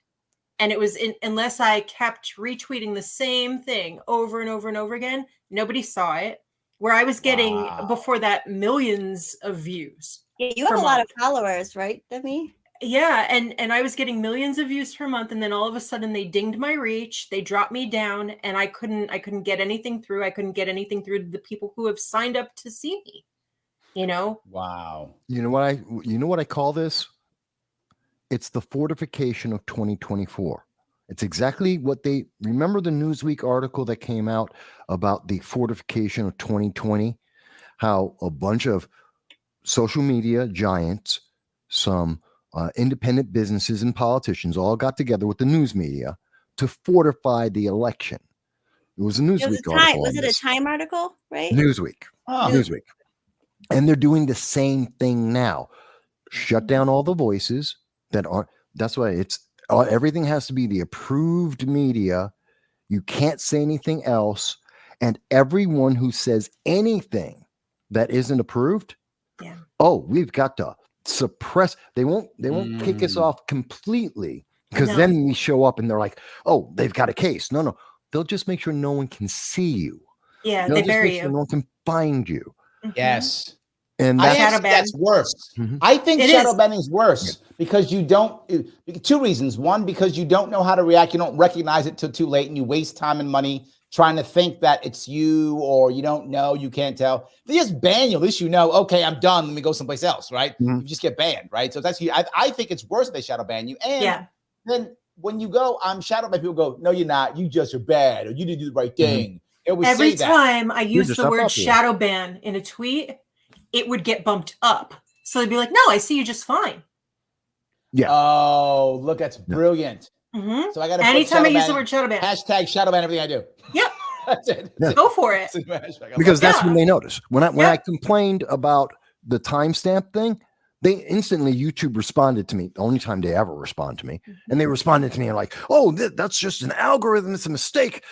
and it was unless I kept retweeting the same thing over and over and over again, nobody saw it. Where I was getting before that millions of views. Yeah, you have a lot of followers, right, Demi? Yeah, and I was getting millions of views per month, and then all of a sudden they dinged my reach, they dropped me down, and I couldn't get anything through. I couldn't get anything through to the people who have signed up to see me. Wow. You know what I call this? It's the fortification of 2024. It's exactly what they remember the Newsweek article that came out about the fortification of 2020, how a bunch of social media giants, some independent businesses and politicians all got together with the news media to fortify the election. It was a Newsweek article. Was it a Time article, right? Newsweek. Oh. Newsweek. And they're doing the same thing now. Shut down all the voices that aren't. That's why it's everything has to be the approved media. You can't say anything else. And everyone who says anything that isn't approved, we've got to suppress. They won't kick us off completely, because then we show up and they're like, oh, they've got a case. No. They'll just make sure no one can see you. Yeah, They'll they just bury make you. sure no one can find you. Yes. And that's worse. Mhm. I think It shadow is. banning is worse because you don't. Two reasons. One, because you don't know how to react. You don't recognize it till too late, and you waste time and money trying to think that it's you, or you don't know. You can't tell. If they just ban you, at least you know. Okay, I'm done. Let me go someplace else. Right? Mhm. You just get banned. Right? So that's you. I think it's worse if they shadow ban you. And then when you go, I'm shadowed by people. Go, no, you're not. You just are bad, or you didn't do the right thing. It would Every say that. time I use just the up word here. shadow ban in a tweet, it would get bumped up. So they'd be like, no, I see you just fine. Yeah. Oh, look, that's brilliant. Mm-hmm. So I got to Anytime I use the word shadow ban. hashtag shadow ban everything I do. Yep. That's it. Yeah. Go for it. Because that's Yeah. when they notice. When I Yeah. complained about the timestamp thing, they instantly, YouTube responded to me. The only time they ever respond to me, and they responded to me and like, "Oh, that's just an algorithm. It's a mistake.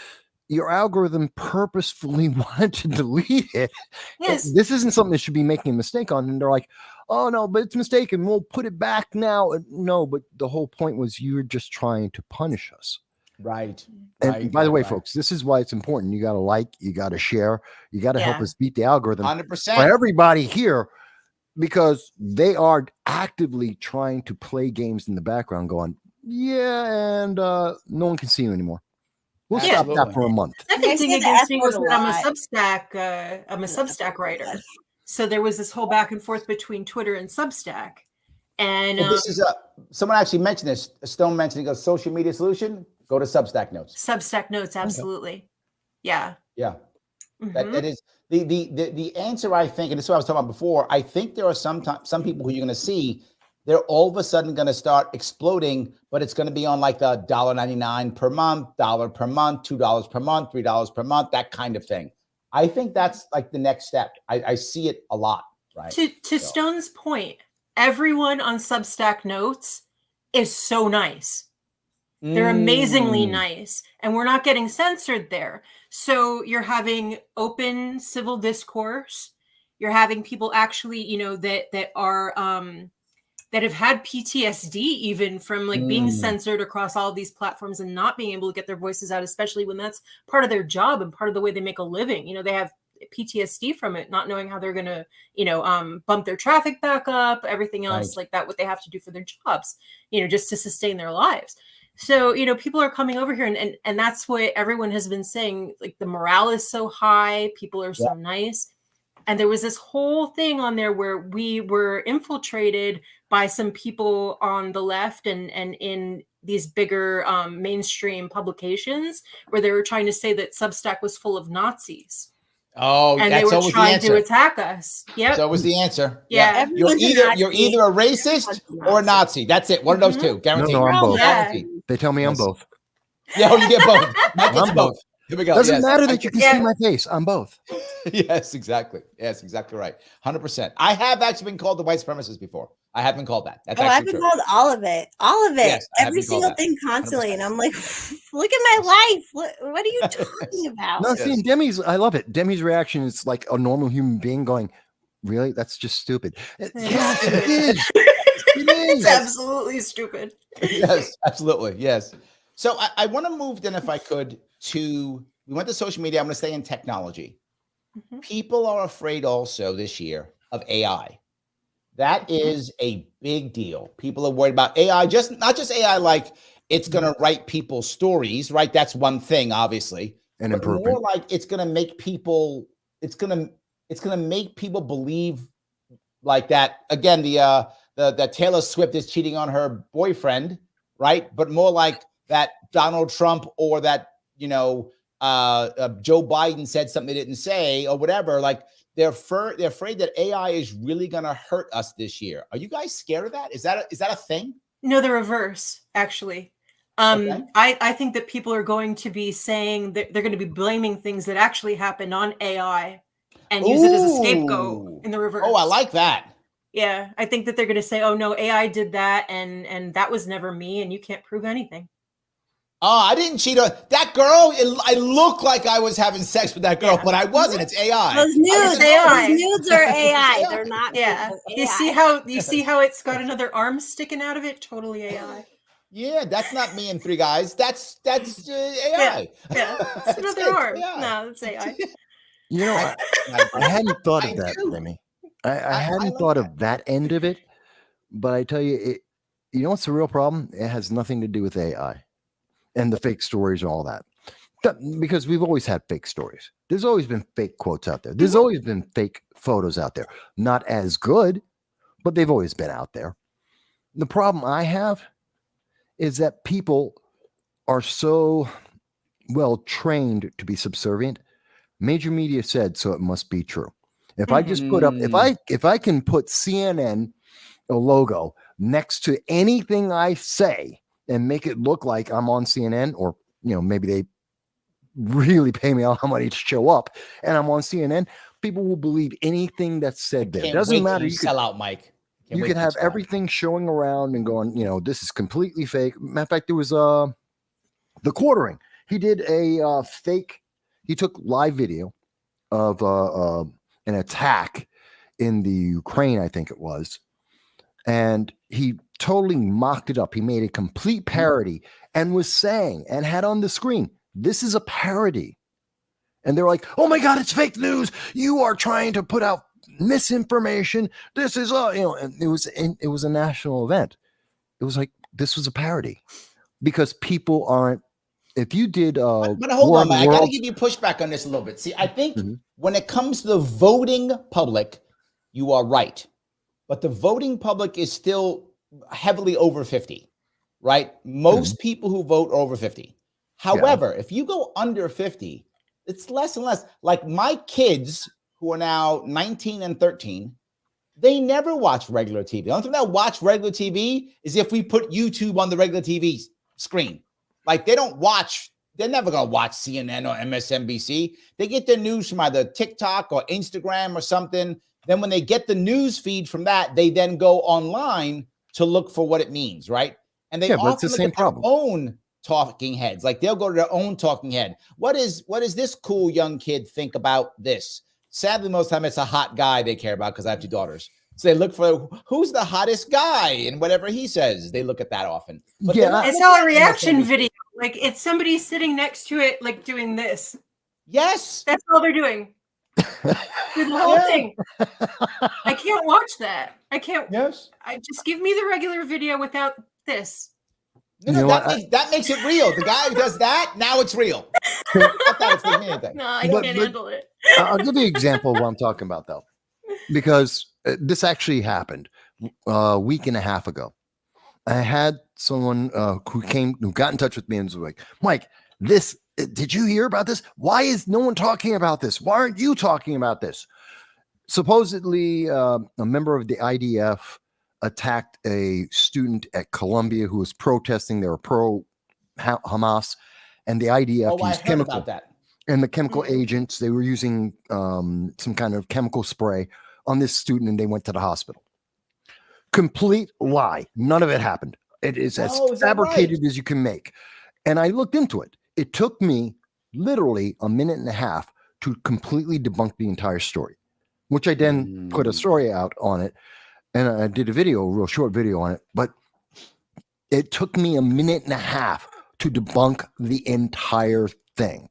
Your algorithm purposefully wanted to delete it. Yes. This isn't something that should be making a mistake on." And they're like, "Oh no, but it's mistaken. We'll put it back now." No, but the whole point was you were just trying to punish us. Right. And by the way, folks, this is why it's important. You got to like, you got to share, you got to help us beat the algorithm 100%. for everybody here, because they are actively trying to play games in the background going, and no one can see you anymore. We'll stop that for a month. Second thing against me was that I'm a lot. Substack writer. So there was this whole back and forth between Twitter and Substack. And this is someone actually mentioned this. Stone mentioned, he goes, social media solution, go to Substack Notes. Substack Notes, absolutely. Yeah. Yeah. Mhm. That is the answer, I think, and this is what I was talking about before. I think there are some people who you're going to see, they're all of a sudden going to start exploding, but it's going to be on like the $1.99 per month, $1 per month, $2 per month, $3 per month, that kind of thing. I think that's like the next step. I see it a lot, right? To Stone's point, everyone on Substack Notes is so nice. They're amazingly nice, and we're not getting censored there. So you're having open civil discourse. You're having people actually, that are that have had PTSD even from like being censored across all of these platforms and not being able to get their voices out, especially when that's part of their job and part of the way they make a living. They have PTSD from it, not knowing how they're going to, bump their traffic back up, everything else like that, what they have to do for their jobs, just to sustain their lives. So, people are coming over here and that's what everyone has been saying. Like the morale is so high. People are so nice. And there was this whole thing on there where we were infiltrated by some people on the left and in these bigger mainstream publications where they were trying to say that Substack was full of Nazis. Oh, and that's they were always trying the answer. to attack us. Yep. So was the answer. Yeah. You're either a racist or a Nazi. That's it. One of those two. Guaranteed. No, I'm both. Guaranteed. They tell me I'm both. Yeah, you get both. Mike gets I'm both. Here we go. Doesn't matter that you can see my face. I'm both. Yes, exactly. Yes, exactly right. 100%. I have actually been called the white supremacist before. I have been called that. That's I've actually been true. called all of it. All of it. Yes, I have every been called single that. thing constantly. 100%. And I'm like, look at my life. What are you talking about? No, see, Demi's, I love it. Demi's reaction is like a normal human being going, really? That's just stupid. Yes, it is. It is. It's absolutely stupid. Yes, absolutely. Yes. So I want to move then, if I could, we went to social media. I'm going to stay in technology. Mm-hmm. People are afraid also this year of AI. That is a big deal. People are worried about AI, not just AI like it's going to write people's stories, right? That's one thing, obviously. And but improvement. more like it's going to make people, it's going to make people believe like that. Again, the that Taylor Swift is cheating on her boyfriend, right? But more like that Donald Trump or that, Joe Biden said something they didn't say or whatever. Like they're afraid that AI is really going to hurt us this year. Are you guys scared of that? Is that a thing? No, the reverse, actually. Okay. I think that people are going to be saying that they're going to be blaming things that actually happened on AI and use it as a scapegoat in the reverse. Oh, I like that. Yeah, I think that they're going to say, "Oh no, AI did that, and that was never me, and you can't prove anything." Oh, I didn't cheat on that girl. I look like I was having sex with that girl, but I wasn't. It's AI. Those nudes are AI. They're not. Yeah. You see how it's got another arm sticking out of it? Totally AI. Yeah, that's not me and three guys. That's AI. Yeah. It's another arm. AI. No, it's AI. I hadn't thought of that, Demi. I hadn't thought of that end of it, but I tell you, what's the real problem? It has nothing to do with AI and the fake stories and all that. Because we've always had fake stories. There's always been fake quotes out there. There's always been fake photos out there. Not as good, but they've always been out there. The problem I have is that people are so well trained to be subservient. Major media said, so it must be true. If I just put up, if I can put CNN, a logo, next to anything I say and make it look like I'm on CNN, or maybe they really pay me all how money to show up and I'm on CNN, people will believe anything that's said there. Doesn't matter. You sell out, Mike. You can have everything showing around and going, this is completely fake. Matter of fact, there was the quartering. He did a fake. He took live video of an attack in the Ukraine, I think it was, and he totally mocked it up. He made a complete parody and was saying and had on the screen, "This is a parody." And they're like, "Oh my God, it's fake news! You are trying to put out misinformation. This is and it was a national event. It was like this was a parody because people aren't. If you did, but hold on, Mike, I got to give you pushback on this a little bit. See, I think when it comes to the voting public, you are right, but the voting public is still heavily over 50, right? Most people who vote are over 50. However, if you go under 50, it's less and less. Like my kids, who are now 19 and 13, they never watch regular TV. The only thing that watch regular TV is if we put YouTube on the regular TV screen. Like they're never going to watch CNN or MSNBC. They get their news from either TikTok or Instagram or something. Then when they get the news feed from that, they then go online to look for what it means, right? And they often look at their own talking heads. Like they'll go to their own talking head. What is this cool young kid think about this? Sadly, most of the time it's a hot guy they care about because I have 2 daughters. So they look for who's the hottest guy and whatever he says. They look at that often. But it's all a reaction video. Like it's somebody sitting next to it, like doing this. Yes. That's all they're doing. The whole thing. I can't watch that. I can't. Yes. I just give me the regular video without this. No, that makes it real. The guy who does that, now it's real. I thought it was anything. No, I can't handle it. I'll give you an example of what I'm talking about, though, because this actually happened a week and a half ago. I had someone who got in touch with me and was like, "Mike, did you hear about this? Why is no one talking about this? Why aren't you talking about this?" Supposedly, a member of the IDF attacked a student at Columbia who was protesting. They were pro-Hamas, and the IDF used chemical. And the chemical agents, they were using some kind of chemical spray on this student, and they went to the hospital. Complete lie. None of it happened. It is as fabricated as you can make. And I looked into it. It took me literally a minute and a half to completely debunk the entire story, which I then put a story out on it. And I did a real short video on it. But it took me a minute and a half to debunk the entire thing.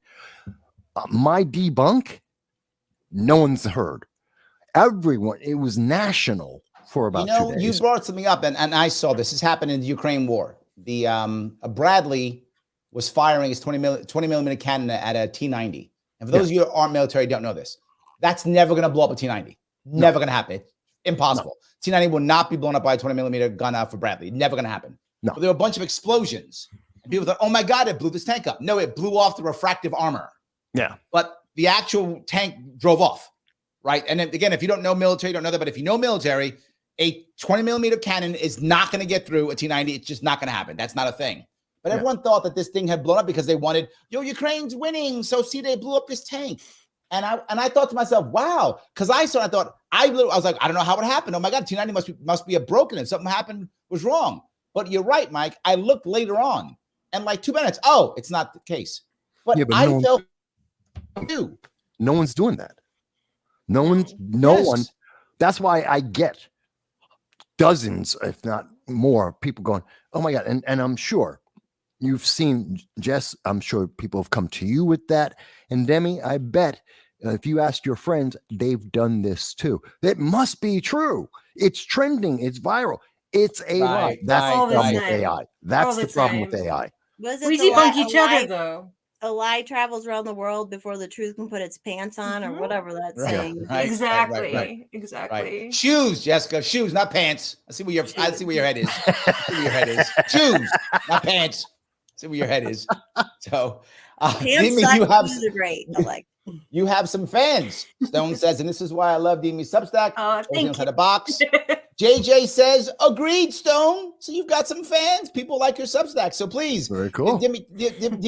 My debunk, no one's heard. Everyone, it was national for about 2 days. You brought something up, and I saw this. This happened in the Ukraine war. The Bradley was firing his 20 millimeter cannon at a T-90. And for those of you who aren't military, don't know this. That's never going to blow up a T-90. Never going to happen. Impossible. T90 will not be blown up by a 20 millimeter gun out for Bradley. Never going to happen. No. But there were a bunch of explosions. And people thought, oh my God, it blew this tank up. No, it blew off the refractive armor. Yeah. But the actual tank drove off, right? And then, again, if you don't know military, you don't know that. But if you know military, a 20 millimeter cannon is not going to get through a T90. It's just not going to happen. That's not a thing. But everyone thought that this thing had blown up because they wanted, Ukraine's winning. So see, they blew up this tank. And I thought to myself, wow, because I thought, I was like, I don't know how it happened. Oh my God, T90 must be a broken and something happened, was wrong. But you're right, Mike. I looked later on and like 2 minutes, it's not the case. But I felt too. No one's doing that. No one. That's why I get dozens, if not more, people going, oh my God. And I'm sure you've seen, Jess, I'm sure people have come to you with that. And Demi, I bet if you ask your friends, they've done this too. It must be true. It's trending. It's viral. It's AI. That's the problem with AI. That's the problem with AI. We debunk each other, though. A lie travels around the world before the truth can put its pants on, or whatever that's saying. Exactly. Right. Shoes, Jessica. Shoes, not pants. I see where your head is. Shoes, not pants. See where your head is. So, Demi, you have are great. You have some fans. Stone says, and this is why I love Demi's Substack. Thank you. The box. JJ says, agreed, Stone. So you've got some fans. People like your Substack. So please, very cool. Demi,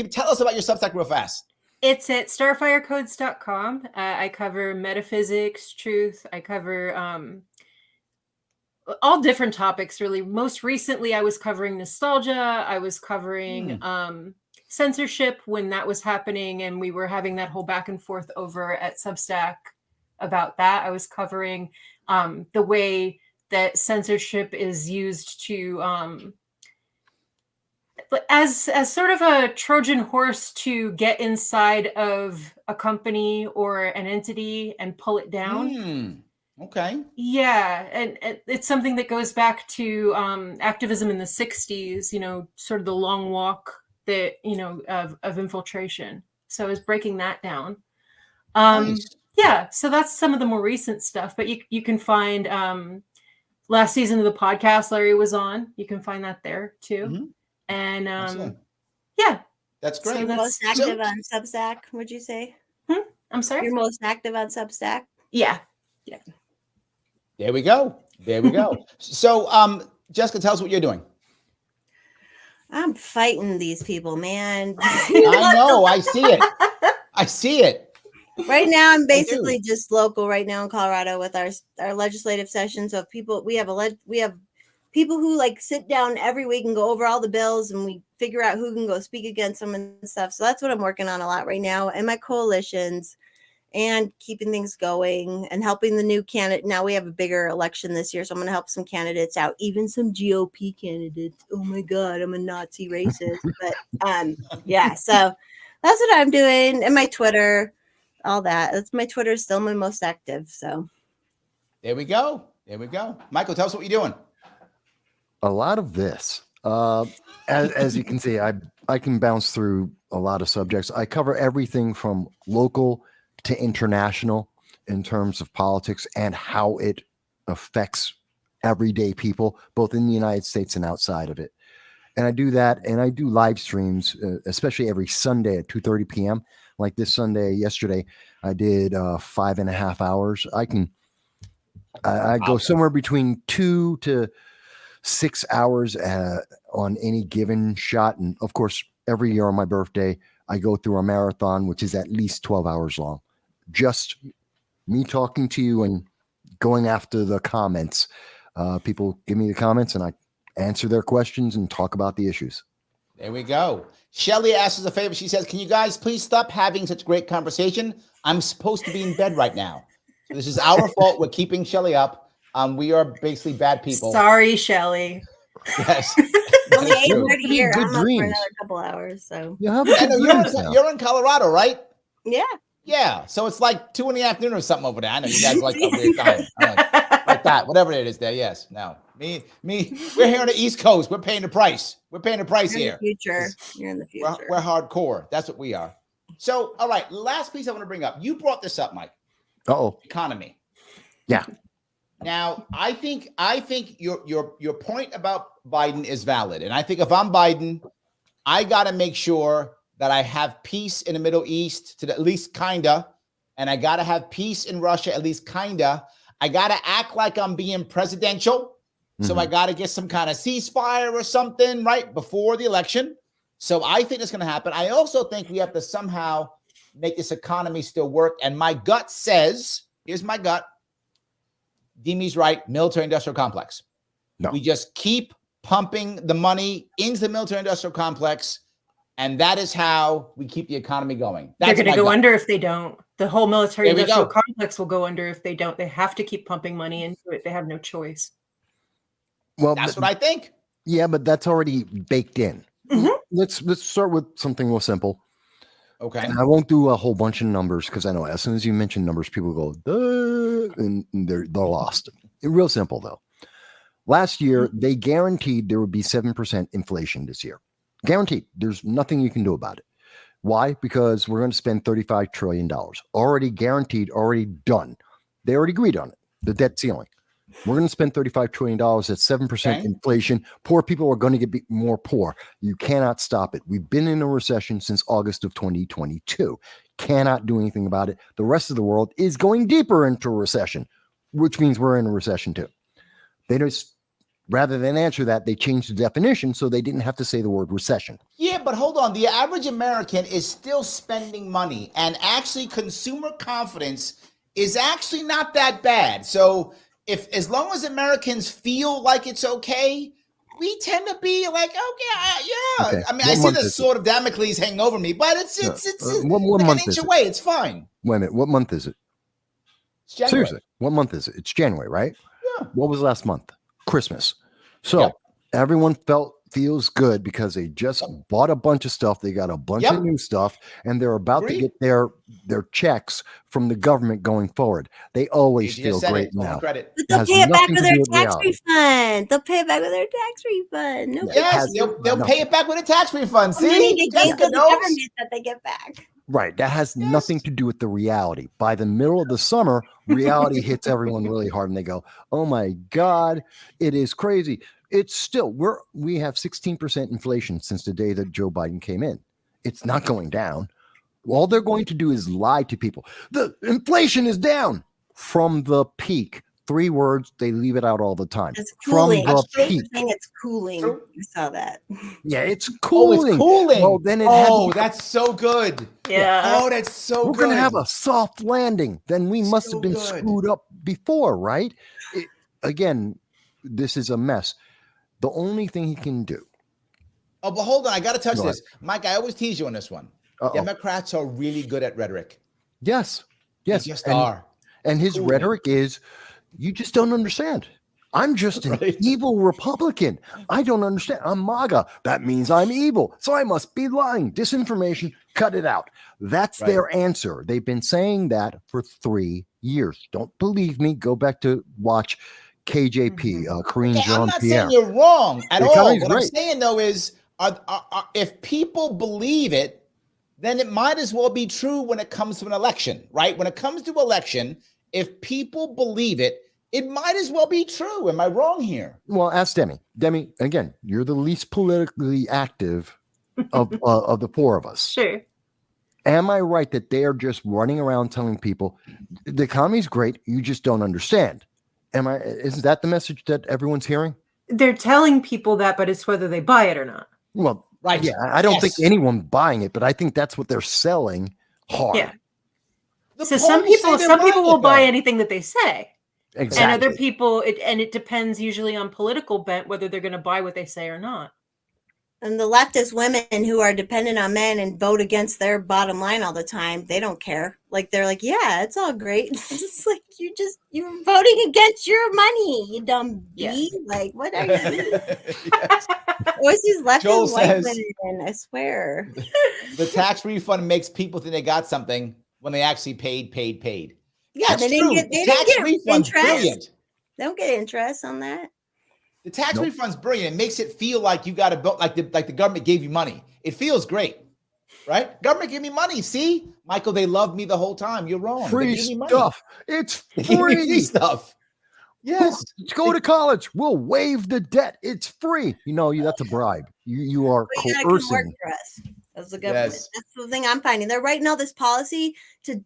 tell us about your Substack real fast. It's at starfirecodes.com. I cover metaphysics, truth. I cover all different topics, really. Most recently, I was covering nostalgia. I was covering censorship when that was happening, and we were having that whole back and forth over at Substack about that. I was covering the way that censorship is used to as sort of a Trojan horse to get inside of a company or an entity and pull it down. Okay. Yeah, and it's something that goes back to activism in the 60s, sort of the long walk that, of infiltration. So I was breaking that down. Nice. Yeah, so that's some of the more recent stuff, but you can find last season of the podcast Larry was on. You can find that there too. And yeah. That's great. So you're most active on Substack, would you say? I'm sorry? You're most active on Substack? Yeah. There we go. So Jessica, tell us what you're doing. I'm fighting these people, man. I know. I see it. Right now, I'm basically just local right now in Colorado with our legislative sessions of people. We have people who sit down every week and go over all the bills, and we figure out who can go speak against them and stuff. So that's what I'm working on a lot right now, and my coalitions and keeping things going and helping the new candidate. Now we have a bigger election this year, so I'm going to help some candidates out, even some GOP candidates. Oh my God, I'm a Nazi racist. But yeah, so that's what I'm doing. And my Twitter, all that. That's my Twitter is still my most active. So there we go. Michael, tell us what you're doing. A lot of this. As you can see, I can bounce through a lot of subjects. I cover everything from local to international in terms of politics and how it affects everyday people, both in the United States and outside of it. And I do that, and I do live streams, especially every Sunday at 2:30 p.m. Like this Sunday, yesterday, I did 5.5 hours. I go somewhere between 2 to 6 hours on any given shot. And of course, every year on my birthday, I go through a marathon, which is at least 12 hours long. Just me talking to you and going after the comments. People give me the comments and I answer their questions and talk about the issues. There we go. Shelly asks us a favor. She says, can you guys please stop having such great conversation? I'm supposed to be in bed right now. So this is our fault. We're keeping Shelly up. We are basically bad people. Sorry, Shelly. Yes. Only 8:30 here. I'm up for dreams. another couple hours. So you're in Colorado, right? yeah. Yeah. So it's like 2 p.m. or something over there. I know you guys like a weird time. Like that. Whatever it is there. Yes. No. Me. We're here on the East Coast. We're paying the price. We're paying the price here. You're in the future. We're hardcore. That's what we are. So, all right. Last piece I want to bring up. You brought this up, Mike. Uh-oh. Economy. Yeah. Now, I think your point about Biden is valid, and I think if I'm Biden, I got to make sure that I have peace in the Middle East, to at least kinda, and I got to have peace in Russia, at least kinda. I got to act like I'm being presidential, so I got to get some kind of ceasefire or something right before the election. So I think it's going to happen. I also think we have to somehow make this economy still work. And my gut says, here's my gut. Demi's right, military-industrial complex. No. We just keep pumping the money into the military-industrial complex, and that is how we keep the economy going. They're going to go under if they don't. The whole military-industrial complex will go under if they don't. They have to keep pumping money into it. They have no choice. Well, that's what I think. Yeah, but that's already baked in. Let's start with something real simple. Okay. And I won't do a whole bunch of numbers because I know as soon as you mention numbers, people go, duh, and they're lost. Real simple, though. Last year, they guaranteed there would be 7% inflation this year. Guaranteed. There's nothing you can do about it. Why? Because we're going to spend $35 trillion. Already guaranteed, already done. They already agreed on it, the debt ceiling. We're going to spend $35 trillion at 7% inflation. Poor people are going to get more poor. You cannot stop it. We've been in a recession since August of 2022. Cannot do anything about it. The rest of the world is going deeper into a recession, which means we're in a recession too. They just, rather than answer that, they changed the definition so they didn't have to say the word recession. Yeah, but hold on. The average American is still spending money, and actually consumer confidence is actually not that bad. So as long as Americans feel like it's okay, we tend to be like, yeah. Okay. I mean, I see the sword of Damocles hanging over me, but it's what month an inch away. It's fine. Wait a minute. What month is it? It's January. Seriously, what month is it? It's January, right? Yeah. What was last month? Christmas. So everyone feels good because they just bought a bunch of stuff. They got a bunch of new stuff, and they're about to get their checks from the government going forward. They always feel great now. But they'll pay it back with their tax refund. They'll pay it back with their tax refund. They'll pay it back with a tax refund. See, they gave the government that they get back. Right. That has nothing to do with the reality. By the middle of the summer, reality hits everyone really hard, and they go, "Oh my God, it is crazy." It's still we have 16% inflation since the day that Joe Biden came in. It's not going down. All they're going to do is lie to people. The inflation is down from the peak. 3 words, they leave it out all the time. It's cooling. From the peak. It's cooling. You saw that. Yeah, it's cooling. Oh, it's cooling. Well, then that's so good. Yeah. Oh, that's so good. We're going to have a soft landing. Then we must have been screwed up before, right? Again, this is a mess. The only thing he can do. Oh, but hold on. I got to touch this. Mike, I always tease you on this one. Democrats are really good at rhetoric. Yes. They just are. And his rhetoric is, you just don't understand. I'm just an evil Republican. I don't understand. I'm MAGA. That means I'm evil. So I must be lying. Disinformation, cut it out. That's their answer. They've been saying that for 3 years. Don't believe me? Go back to watch KJP, Korean Jean-Pierre. I'm not saying you're wrong at all. What I'm saying, though, is if people believe it, then it might as well be true when it comes to an election, right? When it comes to election, if people believe it, it might as well be true. Am I wrong here? Well, ask Demi. Demi, again, you're the least politically active of the 4 of us. Sure. Am I right that they are just running around telling people the economy's great, you just don't understand? Isn't that the message that everyone's hearing? They're telling people that, but it's whether they buy it or not. Well, yeah, I don't think anyone buying it, but I think that's what they're selling hard. Yeah. So some people will buy anything that they say. Exactly. And other people, it depends usually on political bent whether they're going to buy what they say or not. And the leftist women who are dependent on men and vote against their bottom line all the time, they don't care. Like, they're like, yeah, it's all great. It's like, you're voting against your money, you dumb bee. Like, what are you doing? What's these leftist white women? I swear. The tax refund makes people think they got something when they actually paid. Yeah, that's they didn't get interest. Brilliant. They don't get interest on that. The tax refund's brilliant. It makes it feel like you got to vote, like the government gave you money. It feels great, right? Government gave me money. See, Michael, they loved me the whole time. You're wrong. Free stuff. It's free stuff. Yes. Go to college. We'll waive the debt. It's free. That's a bribe. You are But you gotta come work coercing. for us as the government. Yes. That's the thing I'm finding. They're writing all this policy to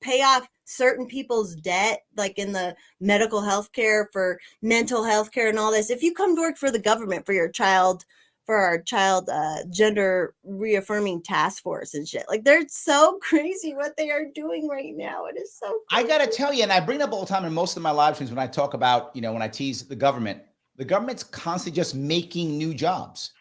pay off certain people's debt, like in the medical health care, for mental health care and all this. If you come to work for the government for your child, for our child gender reaffirming task force and shit, like they're so crazy what they are doing right now. It is so crazy. I gotta tell you, and I bring it up all the time in most of my live streams when I talk about, when I tease the government's constantly just making new jobs.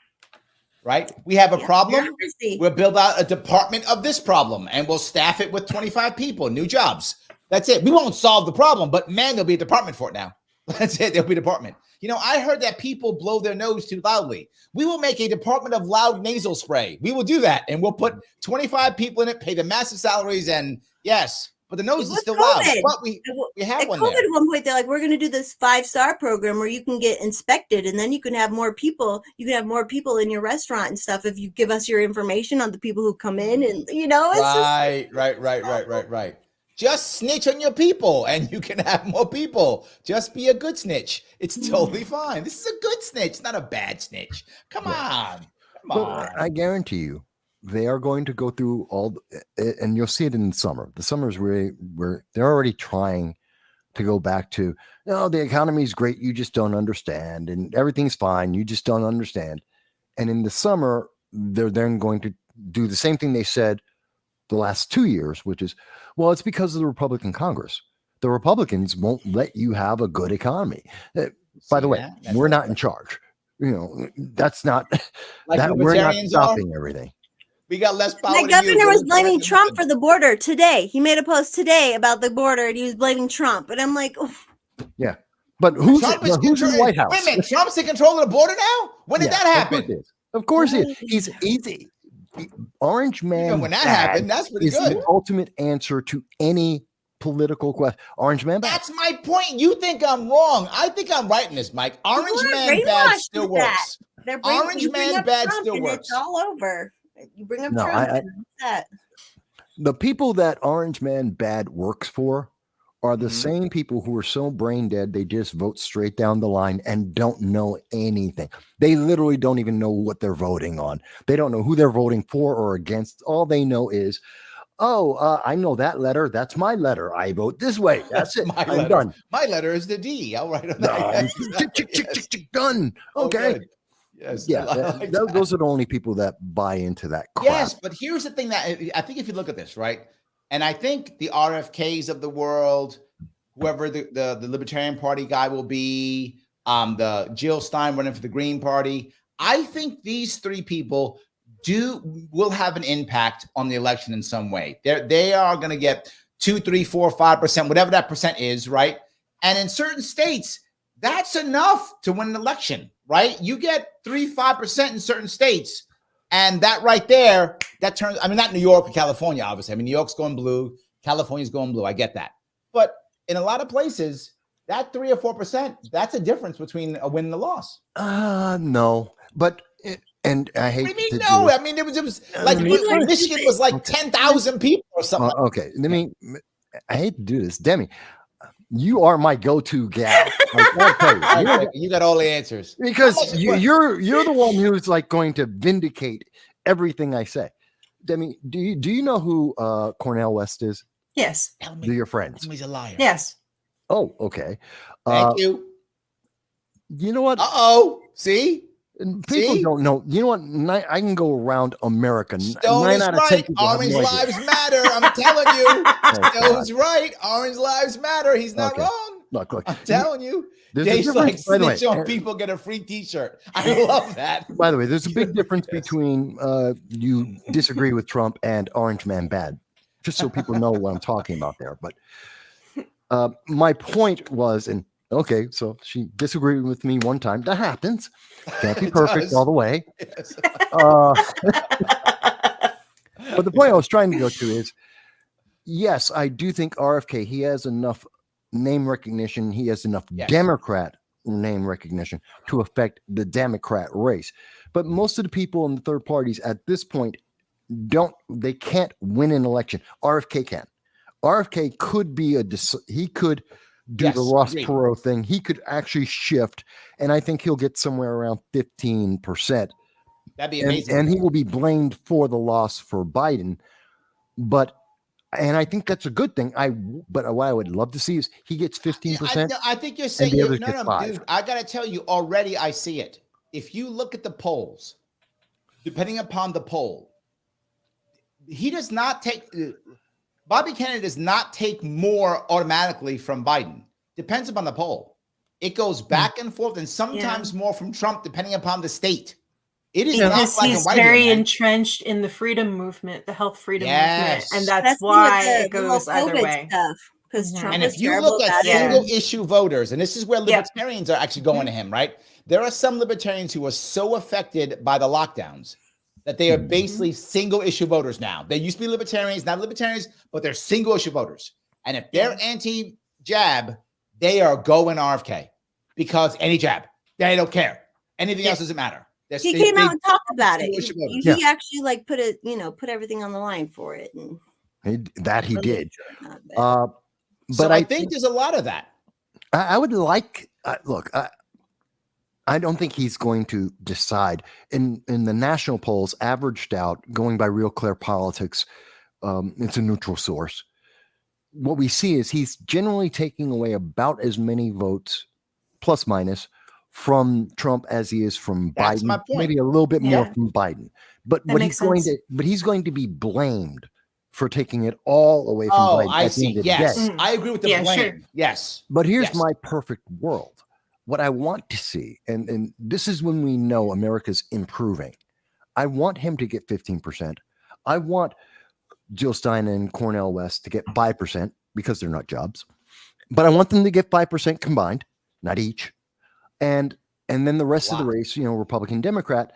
Right? We have a problem. We'll build out a department of this problem and we'll staff it with 25 people, new jobs. That's it. We won't solve the problem, but man, there'll be a department for it now. That's it. There'll be a department. I heard that people blow their nose too loudly. We will make a department of loud nasal spray. We will do that. And we'll put 25 people in it, pay them massive salaries. And yes, but the nose is still loud. But we have one there. At one point, they're like, we're going to do this 5-star program where you can get inspected and then you can have more people. You can have more people in your restaurant and stuff if you give us your information on the people who come in. And, it's right. Just snitch on your people and you can have more people. Just be a good snitch. It's totally fine. This is a good snitch, not a bad snitch. Come on. I guarantee you, they are going to go through and you'll see it in the summer. The summer is where they're already trying to go back to, the economy is great. You just don't understand. And everything's fine. You just don't understand. And in the summer, they're then going to do the same thing they said the last 2 years, which is, it's because of the Republican Congress. The Republicans won't let you have a good economy. By the way, we're not in charge. That's not that we're not stopping everything. We got less power. My governor was blaming Trump for the border today. He made a post today about the border and he was blaming Trump. And I'm like, yeah, but who's in the White House? Wait a minute, Trump's in control of the border now? When did that happen? Of course it is. He's easy. Orange Man when that happened, that's pretty is good. The ultimate answer to any political question. Orange Man bad. That's my point. You think I'm wrong. I think I'm right in this, Mike. Orange Man bad still works. Orange Man bad still works. It's all over. You bring up Trump. The people that Orange Man bad works for are the same people who are so brain dead they just vote straight down the line and don't know anything. They literally don't even know what they're voting on. They don't know who they're voting for or against. All they know is, I know that letter. That's my letter. I vote this way. That's it. I'm done. My letter is the D. I'll write on that. Done. Okay. Yes. Yeah. Those are the only people that buy into that crap. Yes, but here's the thing that I think if you look at this, right? And I think the RFKs of the world, whoever the Libertarian Party guy will be, the Jill Stein running for the Green Party, I think these three people will have an impact on the election in some way. They are going to get 2, 3, 4, 5%, whatever that percent is, right? And in certain states, that's enough to win an election, right? You get 3, 5% in certain states. And that right there, that turns, not New York or California, obviously. New York's going blue. California's going blue. I get that. But in a lot of places, that 3 or 4%, that's a difference between a win and a loss. No. But, and I hate what do you mean no? It was like Michigan was like 10,000 people or something. Okay. I hate to do this. Demi, you are my go-to gal. You got all the answers because you're the one who's like going to vindicate everything I say. Demi, do you know who Cornel West is? Yes. Do your friends? He's a liar. Yes. Oh, okay. Thank you. You know what? See. People don't know. You know what? I can go around America. Stone is right. Orange lives matter. I'm telling you. Stone's right. Orange lives matter. He's not wrong. Look. I'm telling you. Dave's like snitch on people, get a free T-shirt. I love that. By the way, there's a big difference between you disagree with Trump and Orange Man bad. Just so people know what I'm talking about there. But my point was, and okay, so she disagreed with me one time. That happens. Can't be perfect all the way. Yes. But the point I was trying to go to is, yes, I do think RFK, he has enough name recognition. He has enough Democrat name recognition to affect the Democrat race. But most of the people in the third parties at this point they can't win an election. RFK can. RFK could be he could do the Yes, Ross agreed. Perot thing. He could actually shift, and I think he'll get somewhere around 15%. That'd be amazing. And he will be blamed for the loss for Biden. And I think that's a good thing. But what I would love to see is he gets 15%. I think you're saying, the others no, get 5. dude, I got to tell you already, I see it. If you look at the polls, depending upon the poll, he does not take, Bobby Kennedy does not take more automatically from Biden. Depends upon the poll. It goes back and forth and sometimes more from Trump, depending upon the state. It is because not black he's and white very here, man. entrenched in the freedom movement, the health freedom movement, and that's That's why the it goes whole either COVID way. stuff. Because Mhm. Trump And was if you terrible look at about it. single issue voters, and this is where Yep. libertarians are actually going to him, right? There are some libertarians who are so affected by the lockdowns that they are basically single issue voters now. They used to be libertarians, not libertarians, but they're single issue voters. And if they're anti-jab, they are going RFK because any jab, they don't care. Anything else doesn't matter. He came out and talked about it. single-issue voters. He actually like put it, put everything on the line for it. And He did. but So I think there's a lot of that. I would like, look, I don't think he's going to decide. In the national polls, averaged out, going by Real Clear Politics, it's a neutral source. What we see is he's generally taking away about as many votes, plus minus, from Trump as he is from That's Biden. my point. Maybe a little bit more from Biden. But That what makes he's going to be blamed for taking it all away from Biden. I at the see. end of the Yes. day. I agree with the blame. Sure. Yes. But here's Yes. my perfect world. What I want to see, and this is when we know America's improving. I want him to get 15%. I want Jill Stein and Cornel West to get 5% because they're not jobs. But I want them to get 5% combined, not each. And then the rest of the race, Republican, Democrat.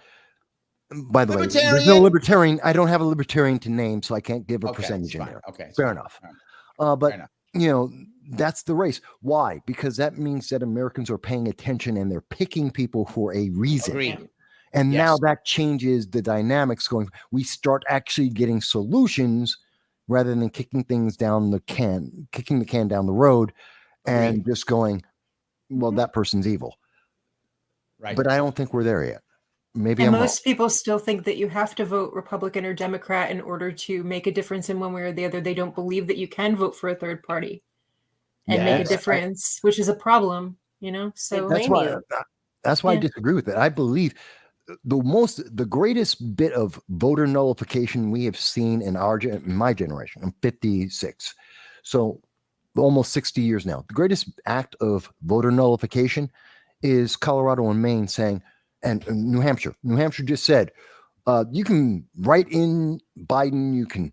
By the way, there's no libertarian. I don't have a libertarian to name, so I can't give a percentage in there. Okay. Fair enough. But that's the race. Why? Because that means that Americans are paying attention and they're picking people for a reason. Agreed. And now that changes the dynamics going. We start actually getting solutions rather than kicking the can down the road and just going, well, that person's evil. Right. But I don't think we're there yet. Maybe And I'm most people still think that you have to vote Republican or Democrat in order to make a difference in one way or the other. They don't believe that you can vote for a third party and make a difference, which is a problem, So that's why I disagree with it. I believe the greatest bit of voter nullification we have seen in my generation. I'm 56, so almost 60 years now. The greatest act of voter nullification is Colorado and Maine saying, and New Hampshire. New Hampshire just said, you can write in Biden, you can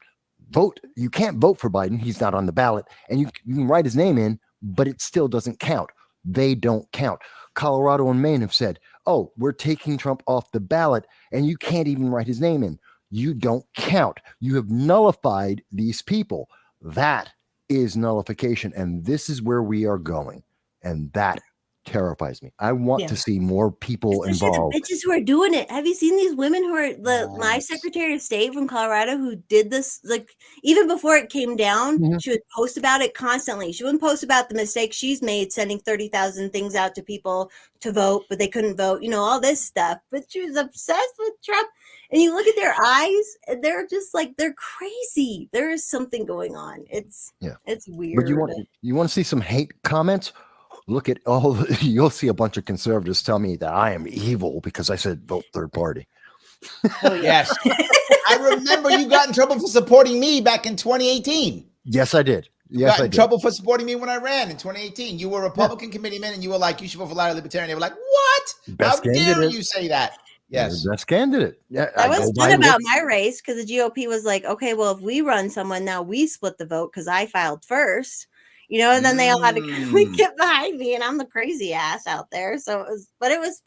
vote. You can't vote for Biden. He's not on the ballot. And you can write his name in, but it still doesn't count. They don't count. Colorado and Maine have said, oh, we're taking Trump off the ballot, and you can't even write his name in. You don't count. You have nullified these people. That is nullification. And this is where we are going. And that terrifies me. I want to see more people involved. The bitches who are doing it. Have you seen these women who are my Secretary of State from Colorado who did this? Like even before it came down, she would post about it constantly. She wouldn't post about the mistakes she's made, sending 30,000 things out to people to vote, but they couldn't vote. All this stuff. But she was obsessed with Trump. And you look at their eyes, and they're just like they're crazy. There is something going on. It's weird. But you want to see some hate comments? Look at you'll see a bunch of conservatives tell me that I am evil because I said vote third party. Oh, yes. I remember you got in trouble for supporting me back in 2018. Yes, I did. Yes, got in trouble for supporting me when I ran in 2018. You were a Republican committeeman and you were like, you should vote for Libertarian. They were like, what? Best How dare candidate. you say that? Yes. Best candidate. Yeah, I was fun about my race because the GOP was like, okay, well, if we run someone, now we split the vote because I filed first. And then they all had to get behind me, and I'm the crazy ass out there. So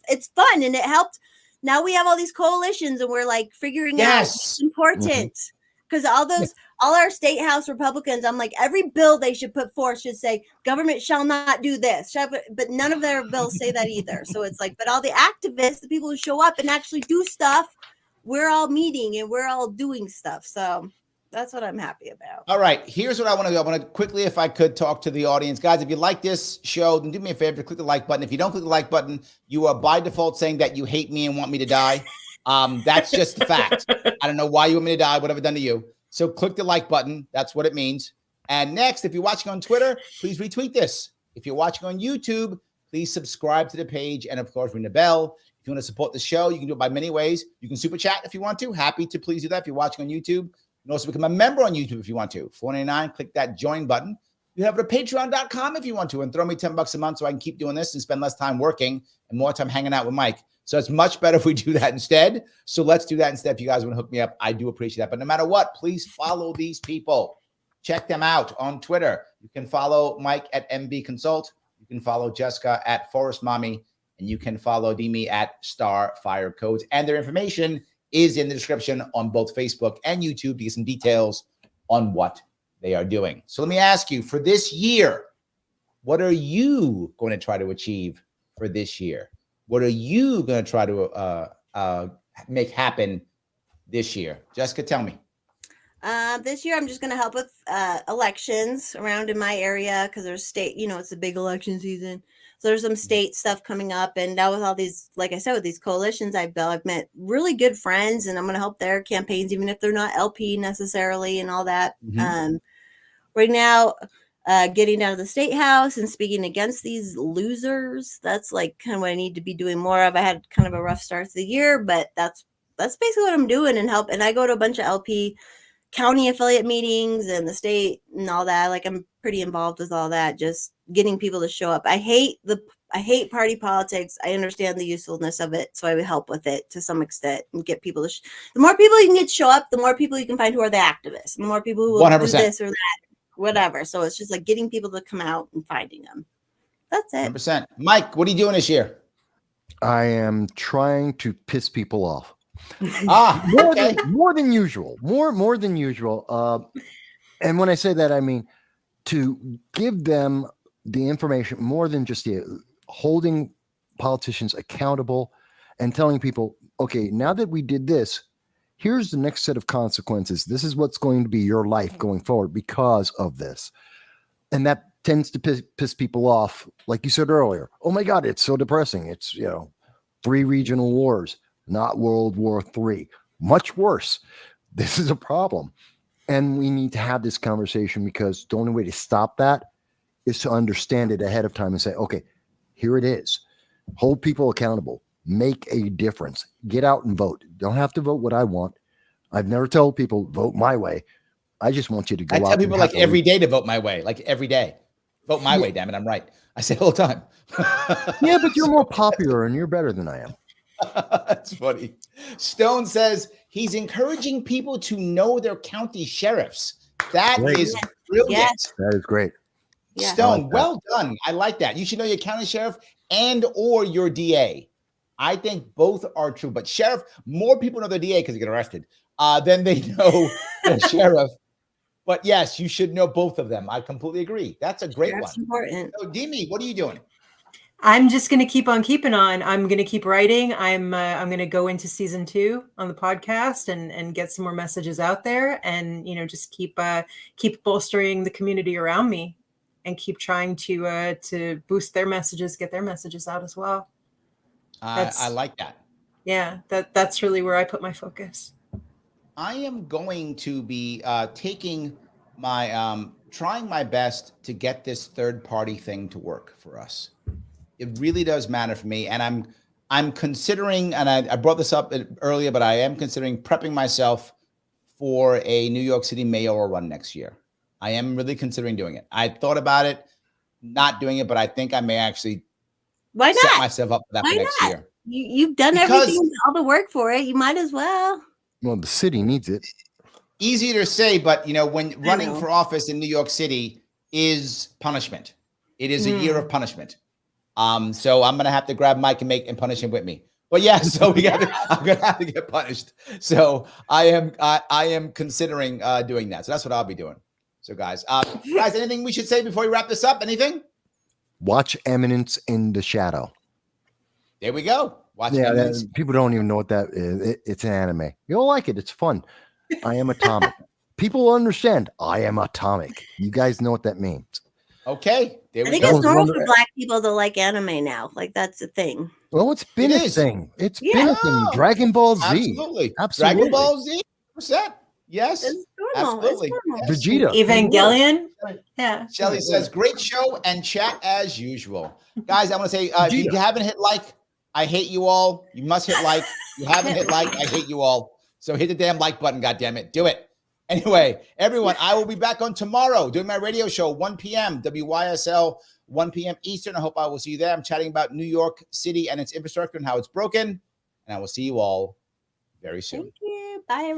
it's fun, and it helped. Now we have all these coalitions, and we're like figuring out what's important because all our state house Republicans, I'm like, every bill they should put forth should say government shall not do this, but none of their bills say that either. So it's like, but all the activists, the people who show up and actually do stuff, we're all meeting and we're all doing stuff. So That's what I'm happy about. All right, here's what I want to do. I want to quickly, if I could, talk to the audience. Guys, if you like this show, then do me a favor, click the like button. If you don't click the like button, you are by default saying that you hate me and want me to die. That's just the fact. I don't know why you want me to die, what have I done to you? So click the like button. That's what it means. And next, if you're watching on Twitter, please retweet this. If you're watching on YouTube, please subscribe to the page. And of course, ring the bell. If you want to support the show, you can do it by many ways. You can super chat if you want to. Happy to please do that if you're watching on YouTube. You can also become a member on YouTube if you want to. $4.99, click that join button. You have it at patreon.com if you want to, and throw me $10 a month so I can keep doing this and spend less time working and more time hanging out with Mike. So it's much better if we do that instead. So let's do that instead. If you guys want to hook me up, I do appreciate that. But no matter what, please follow these people. Check them out on Twitter. You can follow Mike at MB Consult. You can follow Jessica at Forest Mommy, and you can follow Demi at Star Fire Codes. And their information is in the description on both Facebook and YouTube to get some details on what they are doing. So let me ask you, for this year, what are you going to try to achieve for this year? What are you going to try to make happen this year? Jessica, tell me. This year, I'm just going to help with elections around in my area because there's state, it's a big election season. So there's some state stuff coming up. And now with all these, like I said, with these coalitions I've built, I've met really good friends, and I'm going to help their campaigns, even if they're not LP necessarily and all that. Mm-hmm. Right now, getting down to the state house and speaking against these losers, that's like kind of what I need to be doing more of. I had kind of a rough start to the year, but that's basically what I'm doing and help. And I go to a bunch of LP county affiliate meetings and the state and all that. Like, I'm pretty involved with all that, just getting people to show up. I hate party politics. I understand the usefulness of it, so I would help with it to some extent and get people to the more people you can get to show up, the more people you can find who are the activists, and the more people who will 100%. do this or that, whatever. So it's just like getting people to come out and finding them. That's it. 100%. Mike, what are you doing this year? I am trying to piss people off. More than usual. More than usual. And when I say that, I mean to give them the information more than just holding politicians accountable and telling people, okay, now that we did this, here's the next set of consequences. This is what's going to be your life going forward because of this. And that tends to piss people off. Like you said earlier, oh my God, it's so depressing. It's, 3 regional wars, not World War III. Much worse. This is a problem. And we need to have this conversation because the only way to stop that is to understand it ahead of time and say, okay, here it is. Hold people accountable. Make a difference. Get out and vote. Don't have to vote what I want. I've never told people vote my way. I just want you to go out. I tell people like every day to vote my way, like every day. Vote my way, damn it. I'm right. I say it all the time. Yeah, but you're more popular and you're better than I am. That's funny. Stone says he's encouraging people to know their county sheriffs. That is brilliant. Yes. That is great. Yeah. Stone, well done. I like that. You should know your county sheriff and or your DA. I think both are true, but sheriff, more people know their DA because they get arrested than they know the sheriff. But yes, you should know both of them. I completely agree. That's a great one. Important. So, Demi, what are you doing? I'm just going to keep on keeping on. I'm going to keep writing. I'm going to go into season 2 on the podcast and get some more messages out there, and just keep bolstering the community around me, and keep trying to boost their messages, get their messages out as well. I like that. Yeah, that's really where I put my focus. I am going to be taking my trying my best to get this third party thing to work for us. It really does matter for me, and I'm considering, and I brought this up earlier, but I am considering prepping myself for a New York City mayoral run next year. I am really considering doing it. I thought about it, not doing it, but I think I may actually set myself up for that for next year. You've done everything, all the work for it. You might as well. Well, the city needs it. Easier to say, but when running for office in New York City is punishment. It is a year of punishment. So I'm gonna have to grab Mike and punish him with me. But yeah, so I'm gonna have to get punished. So I am considering doing that. So that's what I'll be doing. So guys, anything we should say before we wrap this up? Anything? Watch Eminence in the Shadow. There we go. Watch people don't even know what that is. It's an anime. You'll like it. It's fun. I am atomic. people understand I am atomic. You guys know what that means. Okay, there I we think go. it's normal for Black people to like anime now. Like that's the thing. Well, it's been It a is. thing. It's Yeah. been a thing. Dragon Ball Z. Absolutely. Absolutely. Dragon Ball Z. %. Yes. It's normal. Absolutely. It's normal. Yes. Vegeta. Evangelion. Yeah. Shelly says, great show and chat as usual. Guys, I want to say, if you haven't hit like, I hate you all. You must hit like. You haven't hit like, I hate you all. So hit the damn like button, goddammit. Do it. Anyway, everyone, I will be back on tomorrow doing my radio show, 1 p.m. WYSL, 1 p.m. Eastern. I hope I will see you there. I'm chatting about New York City and its infrastructure and how it's broken. And I will see you all very soon. Thank you. Bye, everyone.